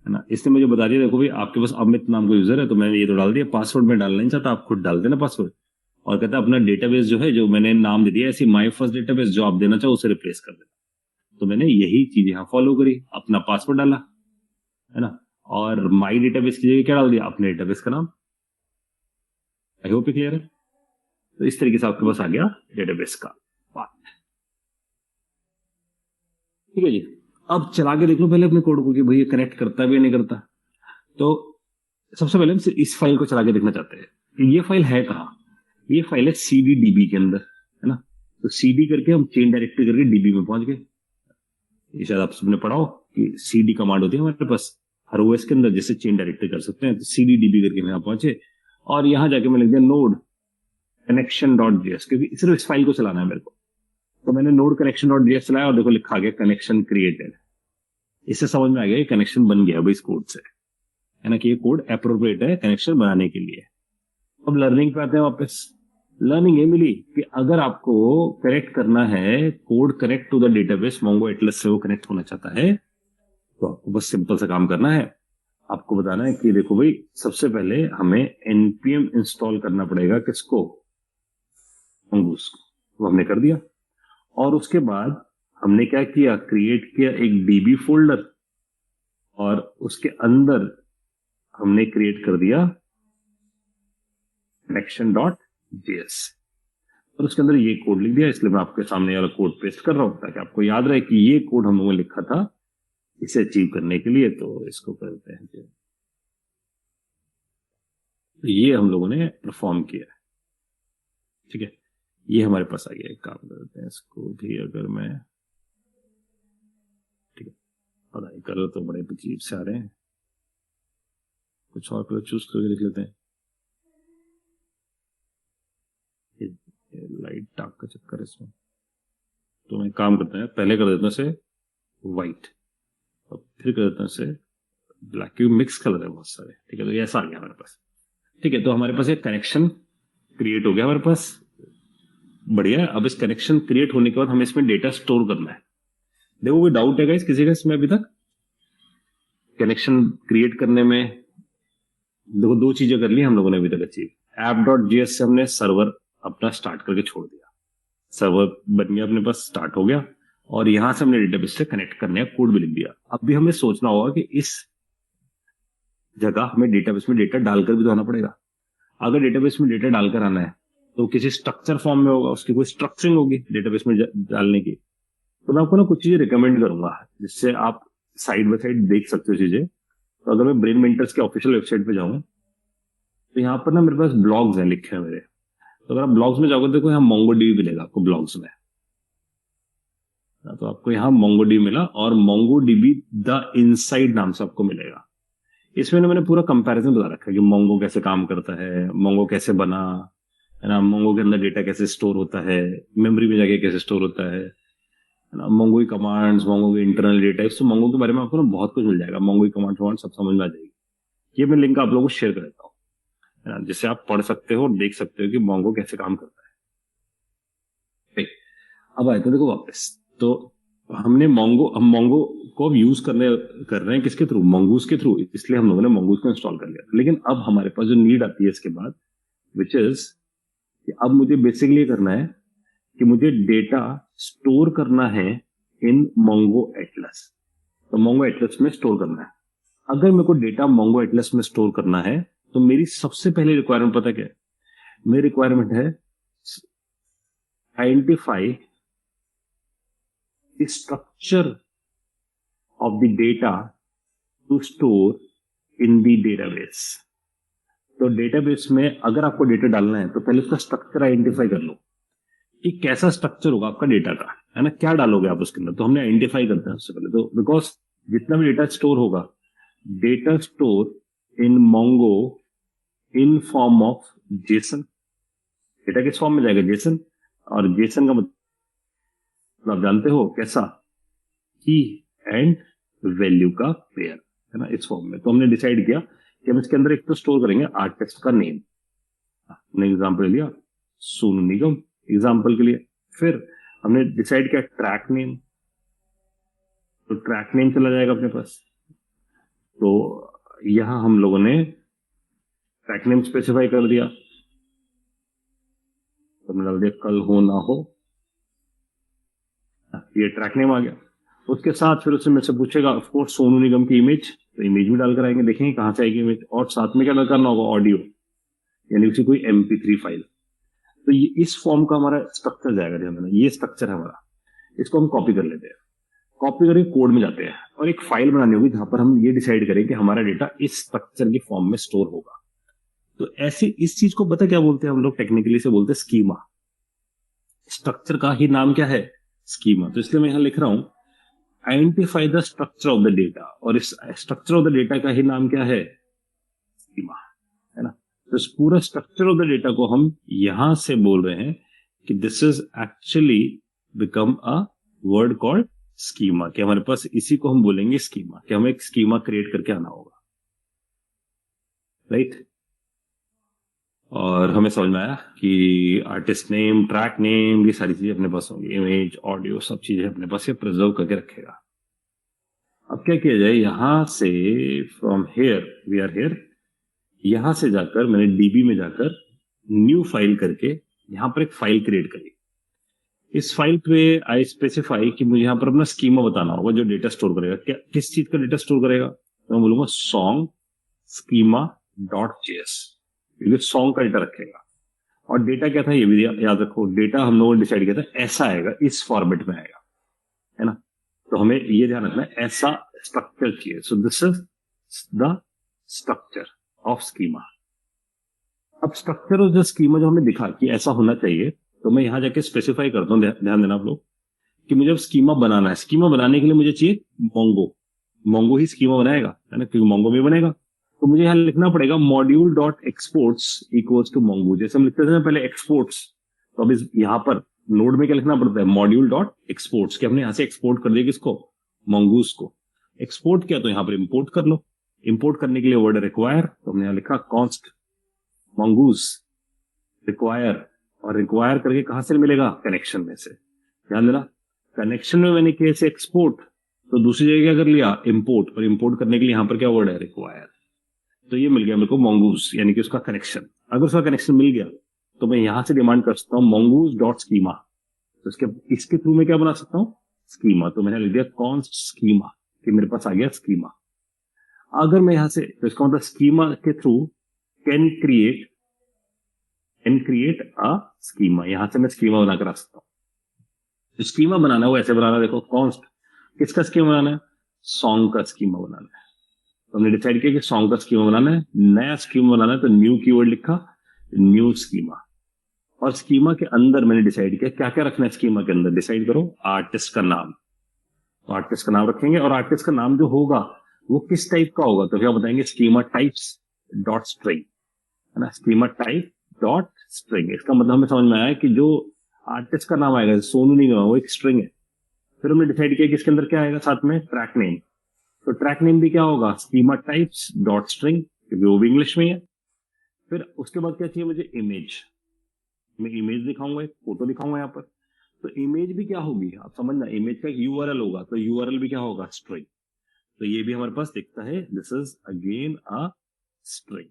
है ना। इसने मुझे बता दिया देखो भाई आपके पास अमित नाम का यूजर है, तो मैंने ये तो डाल दिया, पासवर्ड में डालना नहीं चाहता, आप खुद डाल देना पासवर्ड। और कहता है अपना डेटाबेस जो है, जो मैंने नाम दे दिया ऐसी माई फर्स्ट डेटाबेस, जो आप देना चाहो उसे रिप्लेस कर देना। तो मैंने यही चीज यहाँ फॉलो करी, अपना पासवर्ड डाला, है ना, और माई डेटाबेस की जगह क्या डाल दिया, अपने डेटाबेस का नाम। आई होप क्लियर है। तो इस तरीके से आपके पास आ गया डेटाबेस का पार्ट। ठीक है जी। अब चला के देख लो पहले अपने कोड को कि भाई ये कनेक्ट करता है भी या नहीं करता। तो सबसे पहले हम इस फाइल को चला के देखना चाहते हैं कि ये फाइल है कहाँ। ये फाइल है cd/db के अंदर, है ना। तो cd करके हम चेन डायरेक्टरी करके db में पहुंच गए। ये शायद आप सबने पढ़ा हो कि cd कमांड होती है हमारे पास हर ओएस के अंदर, जैसे चेन डायरेक्टरी कर सकते हैं। तो cd/db करके यहाँ पहुंचे और यहाँ जाके मैं लिख दिया नोड connection.js, क्योंकि सिर्फ इस फाइल को चलाना है मेरे को। तो मैंने नोड connection.js चलाया और देखो लिखा गया कनेक्शन क्रिएटेड। इससे समझ में आ गया कनेक्शन बन गया भाई इस कोड से, है ना, कि ये कोड अप्रोप्रिएट है कनेक्शन बनाने के लिए। अब लर्निंग पे आते हैं वापस। लर्निंग ये मिली कि अगर आपको कनेक्ट करना है, code connect to the database Mongo Atlas से वो कनेक्ट होना चाहता है, तो आपको बस सिंपल सा काम करना है। आपको बताना है कि देखो भाई सबसे पहले हमें npm इंस्टॉल करना पड़ेगा, किसको, मंगूस को। वो हमने कर दिया। और उसके बाद हमने क्या किया, क्रिएट किया एक db फोल्डर और उसके अंदर हमने क्रिएट कर दिया connection.js और उसके अंदर ये कोड लिख दिया। इसलिए मैं आपके सामने वाला कोड पेस्ट कर रहा हूं ताकि आपको याद रहे कि ये कोड हम लोगों ने लिखा था इसे अचीव करने के लिए। तो इसको करते हैं, तो ये हम लोगों ने परफॉर्म किया। ठीक है, ये हमारे पास आ गया। एक काम करते हैं, इसको भी अगर मैं, ठीक है, पढ़ाई करो तो बड़े अजीब से आ रहे हैं, कुछ और कलर चूज करके लिख लेते हैं। लाइट डार्क का चक्कर है इसमें, तो मैं काम करता है पहले कर देता हूं इसे व्हाइट और फिर कर देता हूं इसे ब्लैक, क्योंकि मिक्स कलर है बहुत सारे। ठीक है, तो ये ऐसा आ गया हमारे पास। ठीक है, तो हमारे पास एक कनेक्शन क्रिएट हो गया हमारे पास, बढ़िया। अब इस कनेक्शन क्रिएट होने के बाद हमें इसमें डेटा स्टोर करना है। देखो कोई डाउट है गाइस किसी का इसमें अभी तक? कनेक्शन क्रिएट करने में देखो दो चीजें कर ली हम लोगों ने अभी तक अचीव। app.js से हमने सर्वर अपना स्टार्ट करके छोड़ दिया, सर्वर बन गया अपने पास, स्टार्ट हो गया, और यहां से हमने डेटाबेस से कनेक्ट करने का कोड भी लिख दिया। अब भी हमें सोचना होगा कि इस जगह हमें डेटाबेस में डेटा डालकर भी तो आना पड़ेगा। अगर डेटाबेस में डेटा डालकर आना है तो किसी स्ट्रक्चर फॉर्म में होगा, उसकी कोई स्ट्रक्चरिंग होगी डेटाबेस में डालने की। तो मैं आपको ना कुछ चीजें रिकमेंड करूंगा जिससे आप साइड बाय साइड देख सकते हो चीजें। तो अगर मैं ब्रेन मेंटर्स के ऑफिशियल वेबसाइट पे जाऊं तो यहाँ पर ना मेरे पास ब्लॉग्स हैं लिखे हैं मेरे। तो अगर आप ब्लॉग्स में जाओगे देखो यहाँ MongoDB मिलेगा आपको ब्लॉग्स में। तो आपको यहाँ MongoDB मिला और MongoDB द इनसाइड नाम से आपको मिलेगा। इसमें ना मैंने पूरा कंपैरिजन बता रखा है कि मोंगो कैसे काम करता है, मोंगो कैसे बना, है ना, मोंगो के अंदर डेटा कैसे स्टोर होता है, मेमोरी में जाके कैसे स्टोर होता है ना, मोंगो की कमांड्स, मोंगो के इंटरनल डेटा। तो मोंगो के बारे में आपको ना बहुत कुछ मिल जाएगा, मोंगो की कमांड सब समझ में आ जाएगी। ये मैं लिंक आप लोगों को शेयर कर देता हूँ, है ना, जिससे आप पढ़ सकते हो और देख सकते हो कि मोंगो कैसे काम करता है। अब आए तो देखो वापस, तो हम मोंगो को अब यूज कर रहे हैं किसके थ्रू, मंगूस के थ्रू। इसलिए हम लोगों ने मंगूस को इंस्टॉल कर लिया। लेकिन अब हमारे पास जो नीड आती है इसके बाद, विच इज कि अब मुझे बेसिकली करना है कि मुझे डेटा स्टोर करना है इन मोंगो एटलस। तो मोंगो एटलस में स्टोर करना है। अगर मेरे को डेटा मोंगो एटलस में स्टोर करना है तो मेरी सबसे पहली रिक्वायरमेंट पता क्या है? मेरी रिक्वायरमेंट है identify the structure of the data to store in the database। तो डेटाबेस में अगर आपको डेटा डालना है तो पहले उसका स्ट्रक्चर आइडेंटिफाई कर लो कि कैसा स्ट्रक्चर होगा आपका डेटा का, है ना, क्या डालोगे आप उसके अंदर। तो हमने आइडेंटिफाई करते हैं उससे पहले। तो बिकॉज जितना भी डेटा स्टोर होगा, data store in Mongo in form of Jason. Data किस फॉर्म में जाएगा? जेसन। और जेसन का मतलब आप जानते हो कैसा, की एंड वैल्यू का पेयर, है ना, इस फॉर्म में। तो हमने डिसाइड किया कि हम इसके अंदर एक तो स्टोर करेंगे आर्टिस्ट का नेम। हमने एग्जांपल लिया सोनू निगम एग्जांपल के लिए। फिर हमने डिसाइड किया ट्रैक नेम, तो ट्रैक नेम चला जाएगा अपने पास। तो यहां हम लोगों ने ट्रैक नेम स्पेसिफाई कर दिया, तो हमने डाल दिया कल हो ना हो, ये ट्रैक नेम आ गया। उसके साथ फिर उससे मेरे से पूछेगा ऑफ कोर्स सोनू निगम की इमेज, तो इमेज भी डाल कर आएंगे, देखेंगे कहां से आएगी इमेज, और साथ में क्या करना होगा, ऑडियो, यानी उसी कोई MP3 फाइल। तो ये इस फॉर्म का हमारा स्ट्रक्चर जाएगा, ध्यान देना ये स्ट्रक्चर है हमारा। इसको हम कॉपी कर लेते हैं, कॉपी करके कोड में जाते हैं और एक फाइल बनानी होगी जहां पर हम ये डिसाइड करें कि हमारा डेटा इस स्ट्रक्चर की फॉर्म में स्टोर होगा। तो ऐसे इस चीज को पता क्या बोलते हैं हम लोग, टेक्निकली से बोलते हैं स्कीमा। स्ट्रक्चर का ही नाम क्या है, स्कीमा। तो इसलिए मैं यहां लिख रहा हूं identify the structure of the data, और इस स्ट्रक्चर ऑफ द डेटा का ही नाम क्या है, स्कीमा, है ना। तो इस पूरा स्ट्रक्चर ऑफ द डेटा को हम यहां से बोल रहे हैं कि this is actually become a word called schema, कि हमारे पास इसी को हम बोलेंगे स्कीमा, कि हमें एक स्कीमा क्रिएट करके आना होगा, राइट। और हमें समझ में आया कि आर्टिस्ट नेम, ट्रैक नेम, ये सारी चीजें अपने पास होंगी, इमेज, ऑडियो, सब चीजें अपने पास ये प्रिजर्व करके रखेगा। अब क्या किया जाए, यहां से from here we are here, यहां से जाकर मैंने डीबी में जाकर न्यू फाइल करके यहां पर एक फाइल क्रिएट करी। इस फाइल पे आई स्पेसिफाई कि मुझे यहां पर अपना स्कीमा बताना होगा जो डेटा स्टोर करेगा। क्या, किस चीज का डेटा स्टोर करेगा, तो मैं बोलूंगा सॉन्ग स्कीमा .js, क्योंकि सॉन्ग का डेटा रखेगा। और डेटा क्या था ये भी याद रखो, डेटा हम लोगों ने डिसाइड किया था ऐसा आएगा, इस फॉर्मेट में आएगा, है ना। तो हमें ये ध्यान रखना है ऐसा स्ट्रक्चर चाहिए। सो this is the structure of schema. अब स्ट्रक्चर ऑफ द स्कीमा जो हमें दिखा कि ऐसा होना चाहिए, तो मैं यहां जाके स्पेसिफाई करता हूं, ध्यान देना आप लोग, कि मुझे अब स्कीमा बनाना है। स्कीमा बनाने के लिए मुझे चाहिए मोंगो ही स्कीमा बनाएगा, है ना, क्योंकि मोंगो में बनेगा। तो मुझे यहां लिखना पड़ेगा module dot exports equals to Mongo. जैसे हम लिखते थे ना पहले एक्सपोर्ट्स, तो अब यहां पर नोड में क्या लिखना पड़ता है, मॉड्यूल डॉट एक्सपोर्ट्स, कि हमने यहां से एक्सपोर्ट कर दिया किसको, मोंगूस को। एक्सपोर्ट किया तो यहां पर इंपोर्ट कर लो। इंपोर्ट करने के लिए वर्ड रिक्वायर, तो हमने यहां लिखा कॉन्स्ट मोंगूस रिक्वायर, और रिक्वायर करके कहां से मिलेगा, कनेक्शन में से। ध्यान देना, कनेक्शन में मैंने किया से एक्सपोर्ट, तो दूसरी जगह क्या कर लिया, इंपोर्ट, और इंपोर्ट करने के लिए यहां पर क्या वर्ड है, रिक्वायर। तो ये मिल गया मेरे को मोंगूस, यानी कि उसका कनेक्शन। अगर उसका कनेक्शन मिल गया तो मैं यहां से डिमांड कर सकता हूं मोंगूस डॉट स्कीमा। तो इसके थ्रू में क्या बना सकता हूं, स्कीमा। तो मैंने लिख दिया कॉन्स्ट स्कीमा, कि मेरे पास आ गया स्कीमा। अगर मैं यहां से, तो इसका मतलब स्कीमा के through can create a schema, यहां से मैं स्कीमा बनाकर आ सकता हूं। तो स्कीमा बनाना है वो ऐसे बनाना, देखो कॉन्स्ट किसका स्कीमा बनाना है, सॉन्ग का स्कीमा बनाना है। तो हमने डिसाइड किया कि सॉन्ग का स्कीमा बनाना है, नया स्कीमा बनाना है, तो न्यू कीवर्ड लिखा, न्यू स्कीमा। और स्कीमा के अंदर मैंने डिसाइड किया क्या क्या रखना है स्कीमा के अंदर, डिसाइड करो, आर्टिस्ट का नाम, तो आर्टिस्ट का नाम रखेंगे, और आर्टिस्ट का नाम जो होगा वो किस टाइप का होगा, तो क्या बताएंगे, स्कीमा टाइप्स डॉट स्ट्रिंग, है ना, स्कीमा टाइप डॉट स्ट्रिंग। इसका मतलब हमें समझ में आया कि जो आर्टिस्ट का नाम आएगा सोनू निगम, वो एक स्ट्रिंग है। फिर हमने डिसाइड किया कि इसके अंदर क्या आएगा साथ में, ट्रैक नेम। तो ट्रैक नेम भी क्या होगा, स्कीमा टाइप्स डॉट स्ट्रिंग, क्योंकि वो भी इंग्लिश में है। फिर उसके बाद क्या चाहिए मुझे, इमेज। मैं इमेज दिखाऊंगा, एक फोटो दिखाऊंगा यहाँ पर। तो इमेज भी क्या होगी, आप समझना, इमेज का यूआरएल होगा, तो यूआरएल भी क्या होगा, स्ट्रिंग। तो ये भी हमारे पास दिखता है, this is again a string.